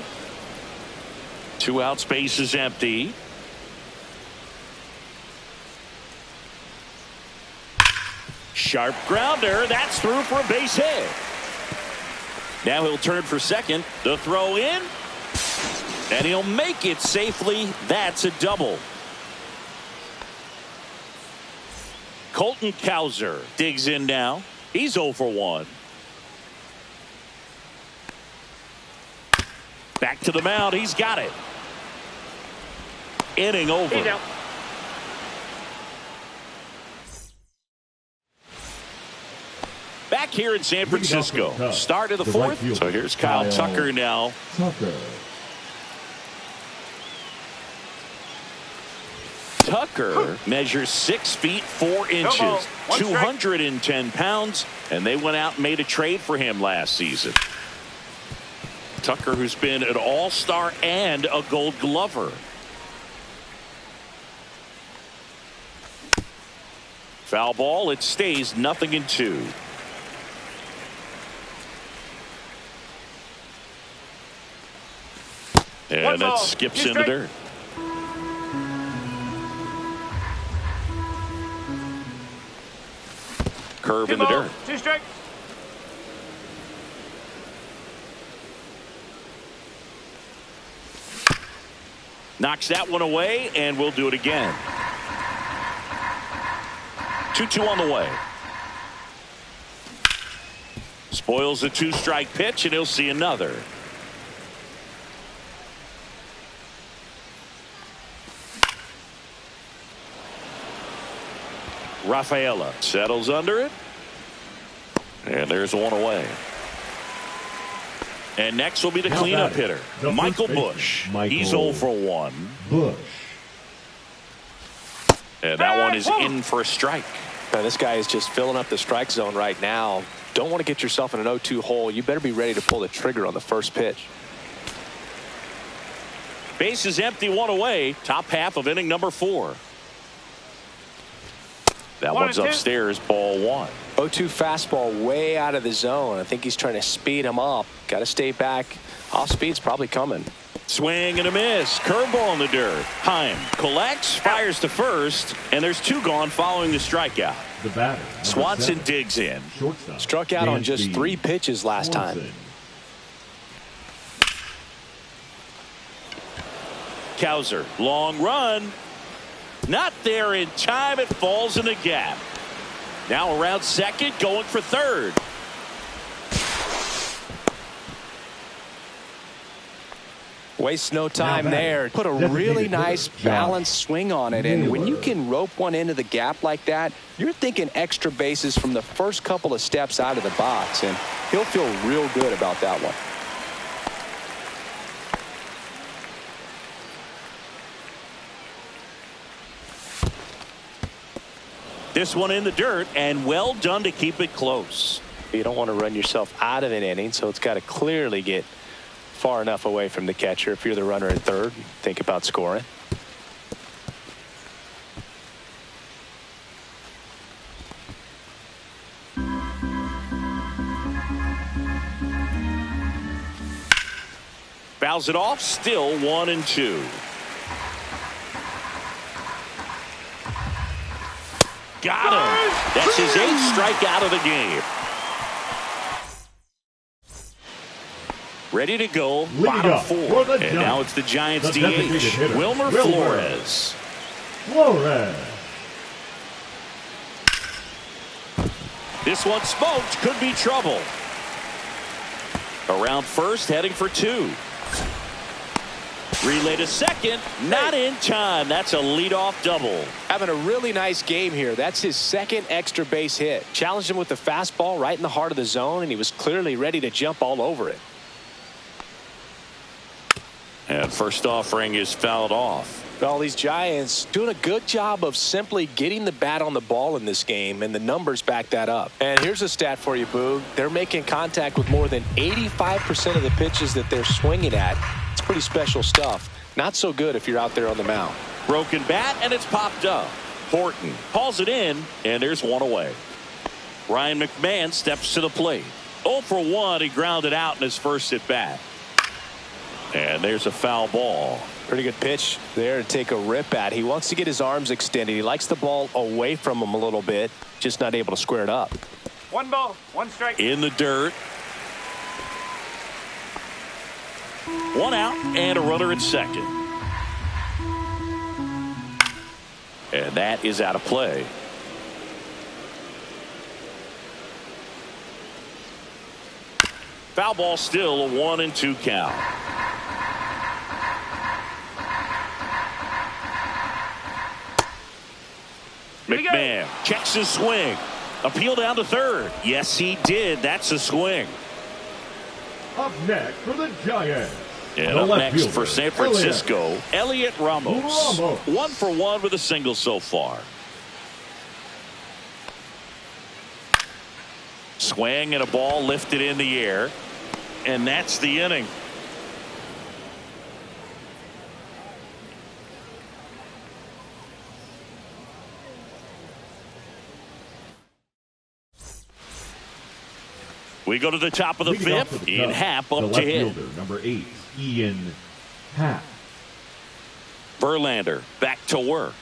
Speaker 1: 2 outs, base is empty. Sharp grounder. That's through for a base hit. Now he'll turn for second. The throw in. And he'll make it safely. That's a double. Colton Cowser digs in now. He's 0 for 1. Back to the mound. He's got it. Inning over.
Speaker 3: He's out.
Speaker 1: Back here in San Francisco. Start of the fourth. So here's Kyle Tucker now. Tucker measures 6 feet 4 inches, 210 pounds, and they went out and made a trade for him last season. Tucker, who's been an all-star and a Gold Glover. Foul ball. It stays 0-2. And it skips into dirt. Curve in the dirt.
Speaker 3: 2 strikes.
Speaker 1: Knocks that one away, and we'll do it again. 2-2 on the way. Spoils a 2-strike pitch, and he'll see another. Rafaela settles under it. And there's one away. And next will be the cleanup hitter, Michael Busch. He's 0 for 1.
Speaker 4: Busch.
Speaker 1: And that one is in for a strike.
Speaker 2: Now, this guy is just filling up the strike zone right now. Don't want to get yourself in an 0-2 hole. You better be ready to pull the trigger on the first pitch.
Speaker 1: Base is empty, one away. Top half of inning number 4. That one's upstairs, ball 1.
Speaker 2: 0-2 fastball way out of the zone. I think he's trying to speed him up. Got to stay back. Off speed's probably coming.
Speaker 1: Swing and a miss. Curveball in the dirt. Heim collects, fires to first, and there's 2 gone following the strikeout.
Speaker 4: The batter,
Speaker 1: Swanson
Speaker 4: 7.
Speaker 1: digs in.
Speaker 4: Shortstop.
Speaker 2: Struck out on just 3 pitches last time.
Speaker 1: Cowser, long run. Not there in time. It falls in the gap. Now around second, going for third.
Speaker 2: Wastes no time there. Put a really nice balanced swing on it. And when you can rope one into the gap like that, you're thinking extra bases from the first couple of steps out of the box. And he'll feel real good about that one.
Speaker 1: This one in the dirt, and well done to keep it close.
Speaker 2: You don't want to run yourself out of an inning, so it's got to clearly get far enough away from the catcher. If you're the runner at third, think about scoring.
Speaker 1: Fouls it off, still 1-2. Got him. That's his 8th strikeout of the game. Ready to go, bottom 4. And now it's the Giants DH, Wilmer Flores. This one smoked, could be trouble. Around first, heading for 2. Relay to second, not in time. That's a leadoff double.
Speaker 2: Having a really nice game here. That's his 2nd extra base hit. Challenged him with the fastball right in the heart of the zone, and he was clearly ready to jump all over it.
Speaker 1: And first offering is fouled off.
Speaker 2: Well, these Giants doing a good job of simply getting the bat on the ball in this game, and the numbers back that up. And here's a stat for you, Boog. They're making contact with more than 85% of the pitches that they're swinging at. It's pretty special stuff. Not so good if you're out there on the mound.
Speaker 1: Broken bat, and it's popped up. Horton calls it in, and there's one away. Ryan McMahon steps to the plate. 0 for 1, he grounded out in his first at bat. And there's a foul ball.
Speaker 2: Pretty good pitch there to take a rip at. He wants to get his arms extended. He likes the ball away from him a little bit, just not able to square it up.
Speaker 3: 1 ball, 1 strike.
Speaker 1: In the dirt. 1 out and a runner at second. And that is out of play. Foul ball, still a 1-2 count. McMahon checks his swing. Appeal down to third. Yes, he did. That's a swing.
Speaker 4: Up next for the Giants.
Speaker 1: And up next for San Francisco, Elliot Ramos. 1 for 1 with a single so far. Swing and a ball lifted in the air. And that's the inning. We go to the top of the fifth. Ian Happ up to hit.
Speaker 4: Number 8, Ian Happ.
Speaker 1: Verlander back to work.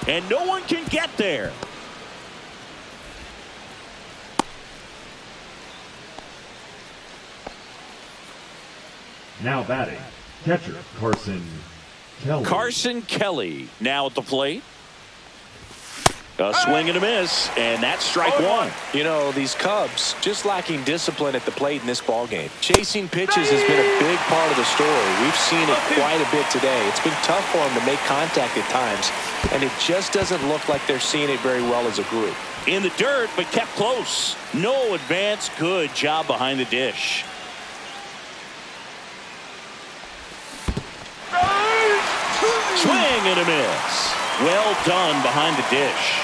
Speaker 1: And no one can get there.
Speaker 4: Now batting, catcher Carson Kelly.
Speaker 1: Carson Kelly now at the plate. A swing and a miss, and that's strike one.
Speaker 2: You know, these Cubs just lacking discipline at the plate in this ballgame. Chasing pitches has been a big part of the story. We've seen it quite a bit today. It's been tough for them to make contact at times, and it just doesn't look like they're seeing it very well as a group.
Speaker 1: In the dirt, but kept close. No advance. Good job behind the dish. Swing and a miss. Well done behind the dish.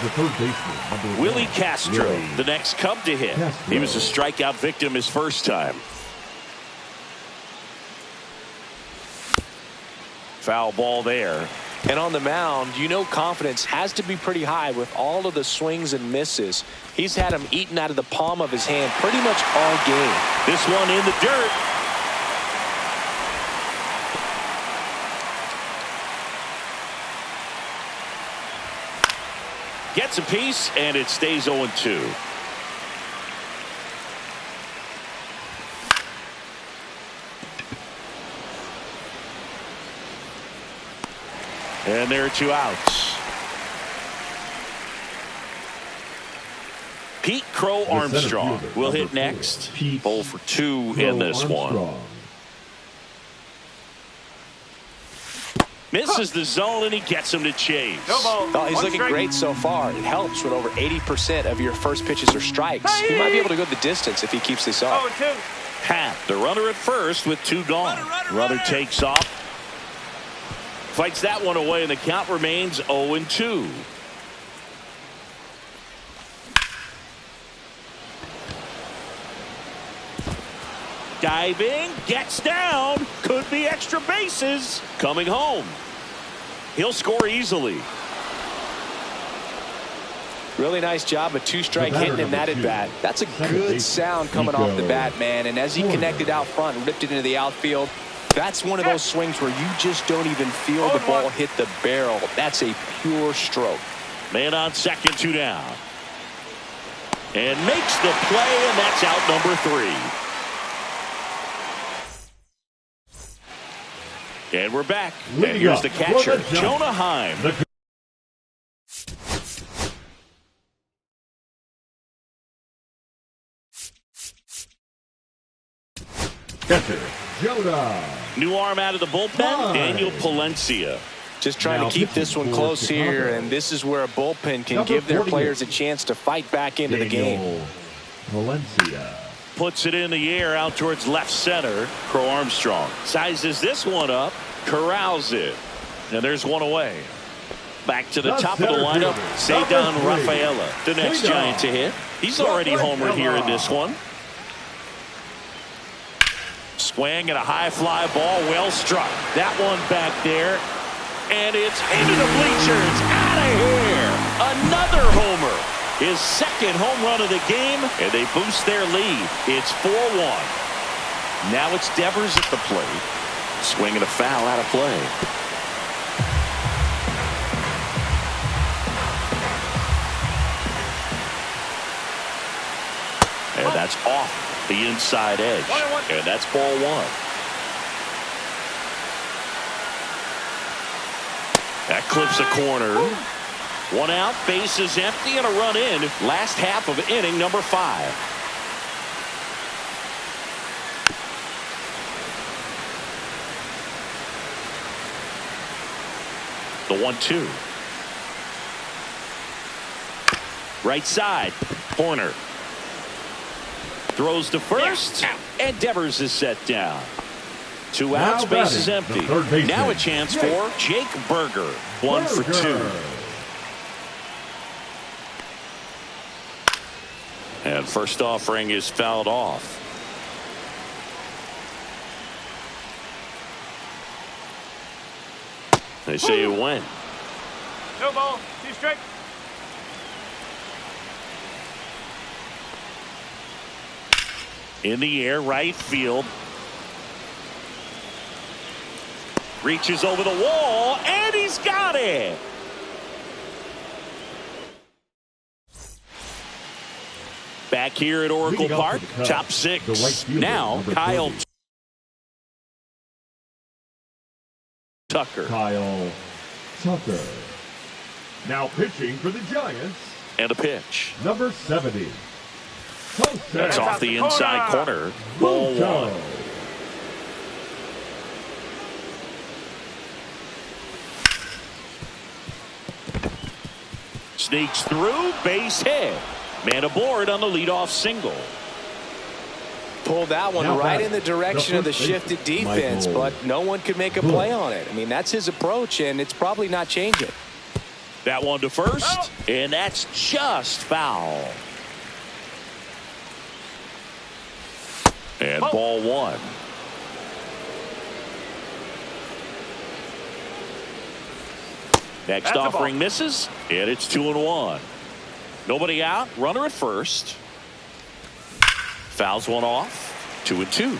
Speaker 4: The third baseman, number
Speaker 1: Willie
Speaker 4: 1,
Speaker 1: Castro,
Speaker 4: Willie
Speaker 1: the next Cub to hit.
Speaker 4: Castro.
Speaker 1: He was a strikeout victim his first time. Foul ball there.
Speaker 2: And on the mound, you know confidence has to be pretty high with all of the swings and misses. He's had them eaten out of the palm of his hand pretty much all game.
Speaker 1: This one in the dirt. Gets a piece, and it stays 0-2. And there are 2 outs. Pete Crow Armstrong will hit next. Bowl for 2 in this one. Misses the zone, and he gets him to chase.
Speaker 3: No ball.
Speaker 2: Oh, he's looking great so far. It helps when over 80% of your first pitches are strikes. He might be able to go the distance if he keeps this up.
Speaker 3: 0-2.
Speaker 1: Happ, the runner at first with 2 gone. Runner takes off. Fights that one away, and the count remains 0-2. Diving, gets down, could be extra bases. Coming home. He'll score easily.
Speaker 2: Really nice job, a 2-strike hitting him that at bat. That's a good sound coming off the bat, man. And as he connected out front and ripped it into the outfield, that's one of those swings where you just don't even feel the ball hit the barrel. That's a pure stroke.
Speaker 1: Man on second, 2 down. And makes the play, and that's out number 3. And we're back. And here's the catcher, Jonah Heim.
Speaker 4: Catcher Jonah.
Speaker 1: New arm out of the bullpen, Daniel Palencia.
Speaker 2: Just trying to keep this one close here, and this is where a bullpen can give their players a chance to fight back into the game.
Speaker 4: Palencia.
Speaker 1: Puts it in the air out towards left center. Crow Armstrong sizes this one up, corrals it, and there's one away. Back to the top of the lineup, Cedar Rafaela, the next Giant to hit. He's already homered here in this one. Swing and a high fly ball, well struck. That one back there, and it's into the bleachers. Out of here. Another homer. His second second home run of the game, and they boost their lead. It's 4-1. Now it's Devers at the plate. Swinging a foul out of play. And that's off the inside edge. And that's ball one. That clips a corner. One out, base is empty, and a run in. Last half of inning number 5. The 1-2. Right side, corner. Throws to first, and Devers is set down. 2 outs, base is empty. Now a chance for Jake Burger. 1 for 2. And first offering is fouled off. They say it went.
Speaker 3: No ball. 2 strikes.
Speaker 1: In the air, right field. Reaches over the wall, and he's got it. Back here at Oracle Park, top 6. Now, Kyle Tucker.
Speaker 4: Kyle Tucker. Now pitching for the Giants.
Speaker 1: And a pitch.
Speaker 4: Number 70.
Speaker 1: That's off the inside corner. Ball 1. Sneaks through, base hit. Man aboard on the leadoff single.
Speaker 2: Pulled that one right in the direction of the shifted defense, but no one could make a play on it. I mean, that's his approach, and it's probably not changing.
Speaker 1: That one to first, and that's just foul. And ball 1. Next offering misses, and it's 2-1. Nobody out, runner at first. Fouls one off, 2-2.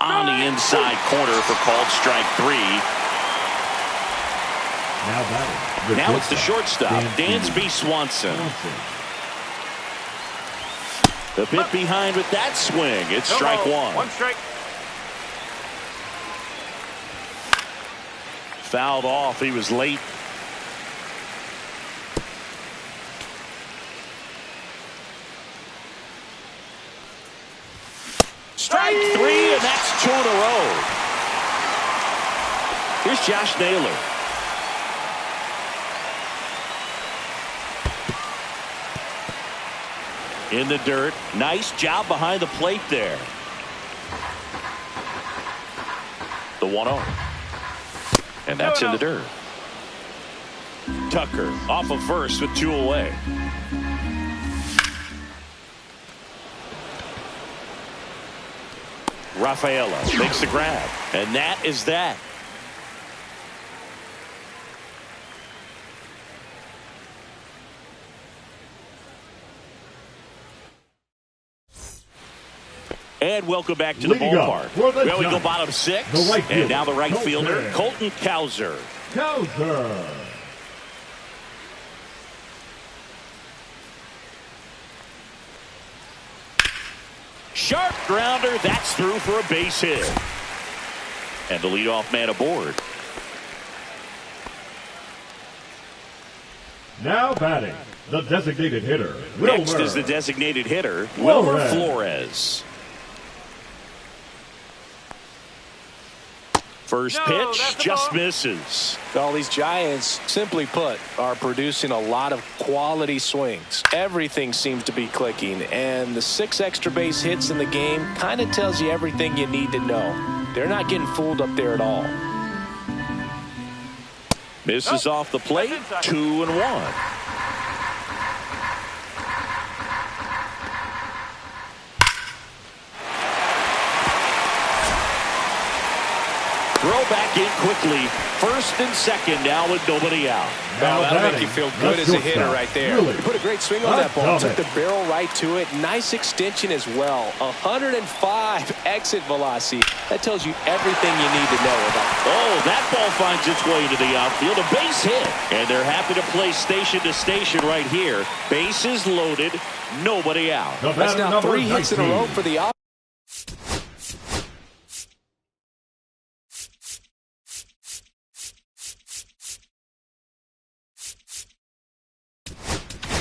Speaker 1: On the inside corner for called strike 3. Now it's the shortstop, Dansby Swanson. The bit behind with that swing. It's strike 1.
Speaker 3: 1 strike.
Speaker 1: Fouled off. He was late. Strike 3, and that's 2 in a row. Here's Josh Naylor. In the dirt. Nice job behind the plate there. The 1-0. And that's in the dirt. Tucker off of first with 2 away. Rafaela makes the grab. And that is that. And welcome back to the ballpark. Well, we go bottom 6. And now the right fielder, Colton Cowser. Sharp grounder. That's through for a base hit. And the leadoff man aboard.
Speaker 4: Now batting, the designated hitter,
Speaker 1: Next is the designated hitter, Wilmer Flores. First pitch just misses.
Speaker 2: Well, these Giants, simply put, are producing a lot of quality swings. Everything seems to be clicking, and the 6 extra base hits in the game kind of tells you everything you need to know. They're not getting fooled up there at all.
Speaker 1: Misses off the plate, 2-1. throw back in quickly. First and second now with nobody out.
Speaker 2: Well, that'll make you feel good as a hitter right there.
Speaker 4: Really?
Speaker 2: Put a great swing on that ball. Took the barrel right to it. Nice extension as well. 105 exit velocity. That tells you everything you need to know about it.
Speaker 1: Oh, that ball finds its way to the outfield. A base hit. And they're happy to play station to station right here. Bases loaded. Nobody out.
Speaker 2: That's now 3 hits in a row for the offense.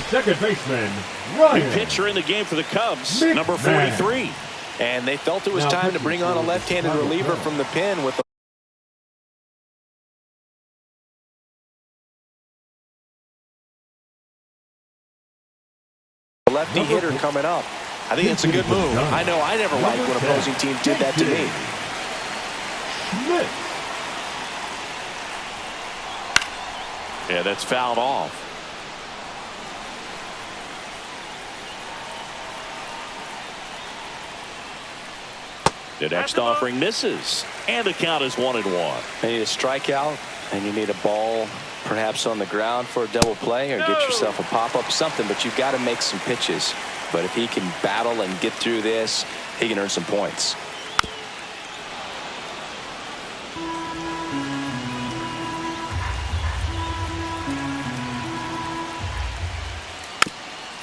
Speaker 4: Second baseman, Ryan.
Speaker 1: Pitcher in the game for the Cubs, number 43.
Speaker 2: And they felt it was time to bring on a left-handed reliever from the pen with a lefty hitter coming up. I think it's a good move. I know I never liked when opposing teams did that to me.
Speaker 1: Yeah, that's fouled off. The next offering misses, and the count is 1-1.
Speaker 2: You need a strikeout, and you need a ball perhaps on the ground for a double play, or get yourself a pop-up, something, but you've got to make some pitches. But if he can battle and get through this, he can earn some points.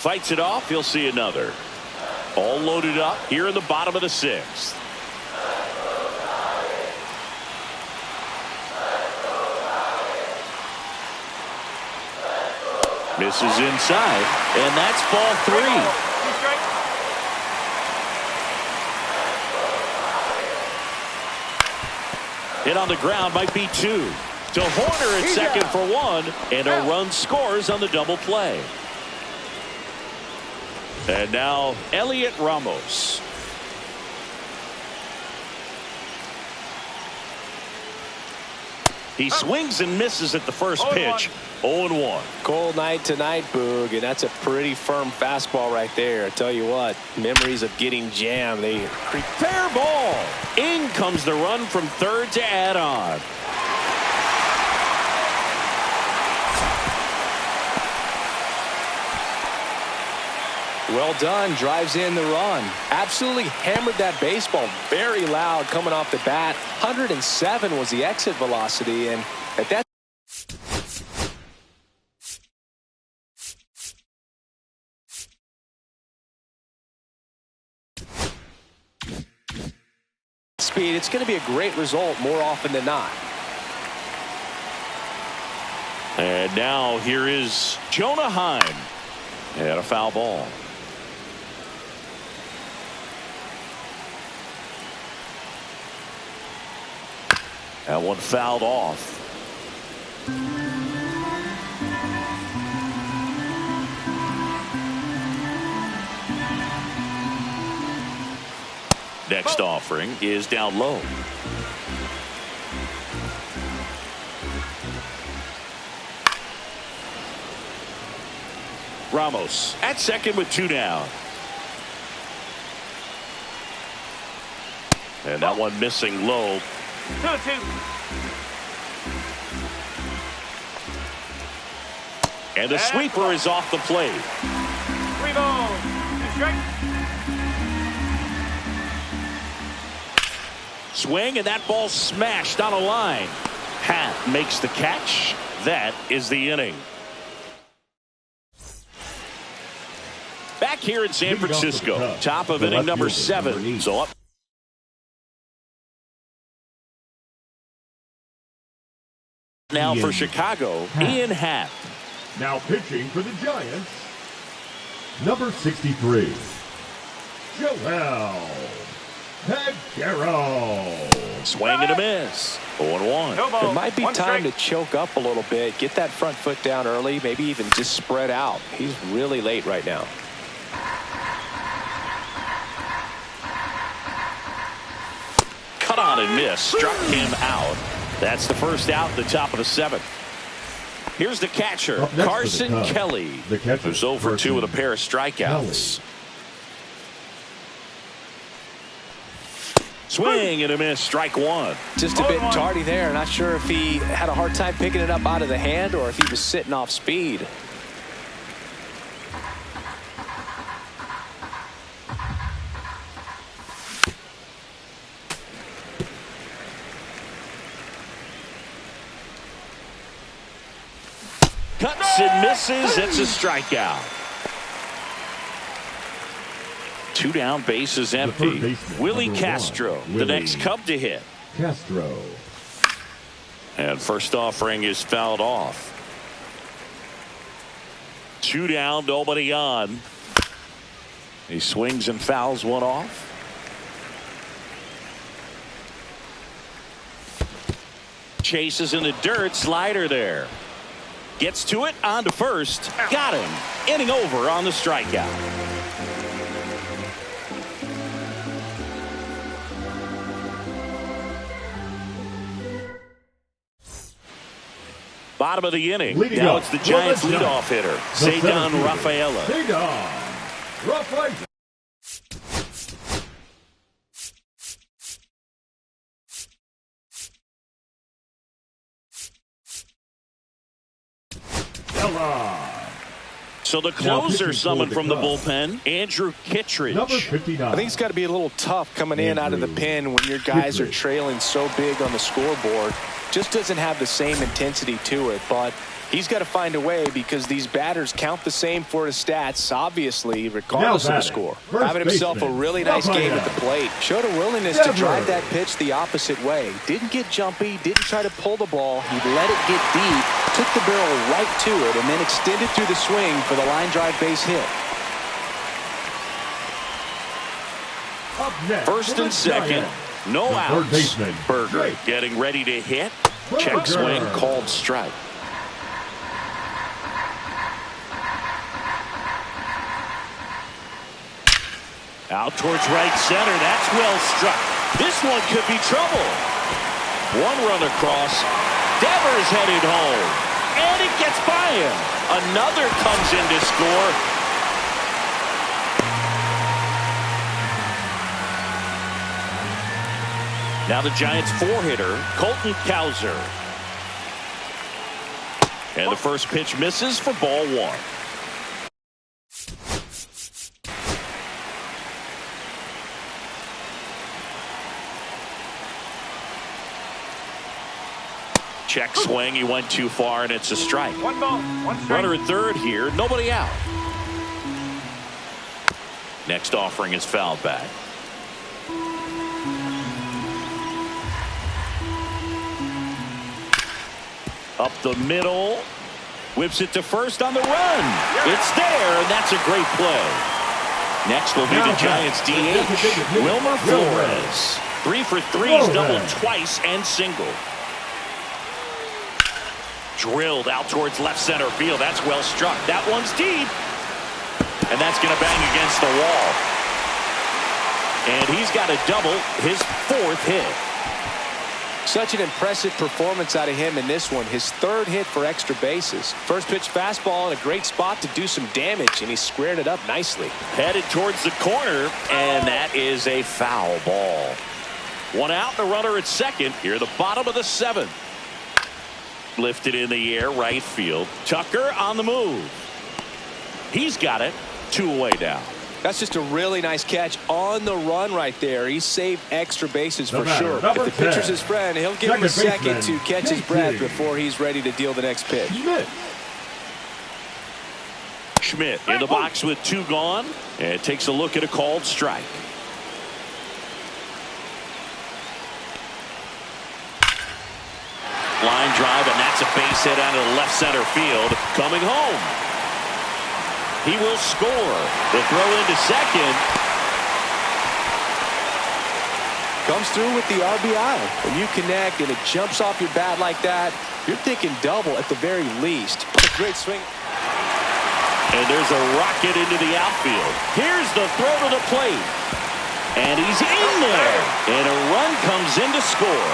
Speaker 1: Fights it off, he'll see another. All loaded up here in the bottom of the 6th. Misses inside, and that's ball 3. Hit on the ground might be 2. To Horner at second for 1, and a run scores on the double play. And now Elliot Ramos. He swings and misses at the first pitch. 0-1.
Speaker 2: Cold night tonight, Boog, and that's a pretty firm fastball right there. I tell you what, memories of getting jammed. They creep.
Speaker 1: Fair ball. In comes the run from third to add on.
Speaker 2: Well done. Drives in the run. Absolutely hammered that baseball. Very loud coming off the bat. 107 was the exit velocity, and at that speed, it's going to be a great result more often than not.
Speaker 1: And now here is Jonah Heim. And a foul ball. That one fouled off. Next offering is down low. Ramos at second with 2 down. And that one missing low.
Speaker 3: 2-2.
Speaker 1: And the sweeper is off the plate.
Speaker 3: 3 balls. 2 strikes.
Speaker 1: Swing, and that ball smashed on a line. Happ makes the catch. That is the inning. Back here in San Francisco, top of inning number 7. So up now for Chicago, Ian Happ.
Speaker 4: Now pitching for the Giants, number 63, Joel Peguero.
Speaker 1: Swing and a miss. 0-1.
Speaker 2: It might be time to choke up a little bit, get that front foot down early, maybe even just spread out. He's really late right now.
Speaker 1: Cut on and miss. Struck him out. That's the first out at the top of the 7th. Here's the catcher, Carson Kelly, who's 0 for 2 with a pair of strikeouts. Swing and a miss, strike one.
Speaker 2: Just a bit tardy there. Not sure if he had a hard time picking it up out of the hand or if he was sitting off speed.
Speaker 1: Cuts and misses. It's a strikeout. 2 down, bases empty. Willie Castro, the next Cub to hit.
Speaker 4: Castro.
Speaker 1: And first offering is fouled off. 2 down, nobody on. He swings and fouls one off. Chases in the dirt, slider there. Gets to it, on to first. Got him. Inning over on the strikeout. Bottom of the inning. Now it's the Giants leadoff hitter, Cedar Rafaela. So the closer summoned from the bullpen, Andrew Kittredge.
Speaker 4: Number 59.
Speaker 2: I think it's got to be a little tough coming in out of the pen when your guys are trailing so big on the scoreboard. Just doesn't have the same intensity to it, but he's got to find a way because these batters count the same for his stats, obviously, regardless of the score. Having himself a really nice game at the plate. Showed a willingness to drive that pitch the opposite way. Didn't get jumpy, didn't try to pull the ball. He let it get deep, took the barrel right to it, and then extended through the swing for the line drive base hit.
Speaker 1: First and second, no outs. Berger getting ready to hit. Check swing, called strike. Out towards right center. That's well struck. This one could be trouble. One run across. Devers headed home. And it gets by him. Another comes in to score. Now the Giants 4-hitter, Colton Cowser. And the first pitch misses for ball one. Check swing. He went too far, and it's a strike.
Speaker 3: 1 ball, 1 strike.
Speaker 1: Runner at third here. Nobody out. Next offering is fouled back. Up the middle. Whips it to first on the run. It's there, and that's a great play. Next will be the Giants DH, Wilmer Flores. 3 for 3. He's doubled twice and singled. Drilled out towards left center field. That's well struck. That one's deep. And that's going to bang against the wall. And he's got a double, his 4th hit.
Speaker 2: Such an impressive performance out of him in this one. His 3rd hit for extra bases. First pitch fastball in a great spot to do some damage, and he squared it up nicely.
Speaker 1: Headed towards the corner, and that is a foul ball. 1 out, the runner at second. Here, the bottom of the 7th. Lifted in the air, right field. Tucker on the move. He's got it. 2 away now.
Speaker 2: That's just a really nice catch on the run right there. He saved extra bases for sure. If the pitcher's his friend, he'll give him a second to catch his breath before he's ready to deal the next pitch.
Speaker 1: Schmidt in the box with 2 gone, and takes a look at a called strike. Line drive, and that's a base hit out of the left center field. Coming home. He will score. The throw into second.
Speaker 2: Comes through with the RBI. When you connect and it jumps off your bat like that, you're thinking double at the very least. What a great swing.
Speaker 1: And there's a rocket into the outfield. Here's the throw to the plate. And he's in there. And a run comes in to score.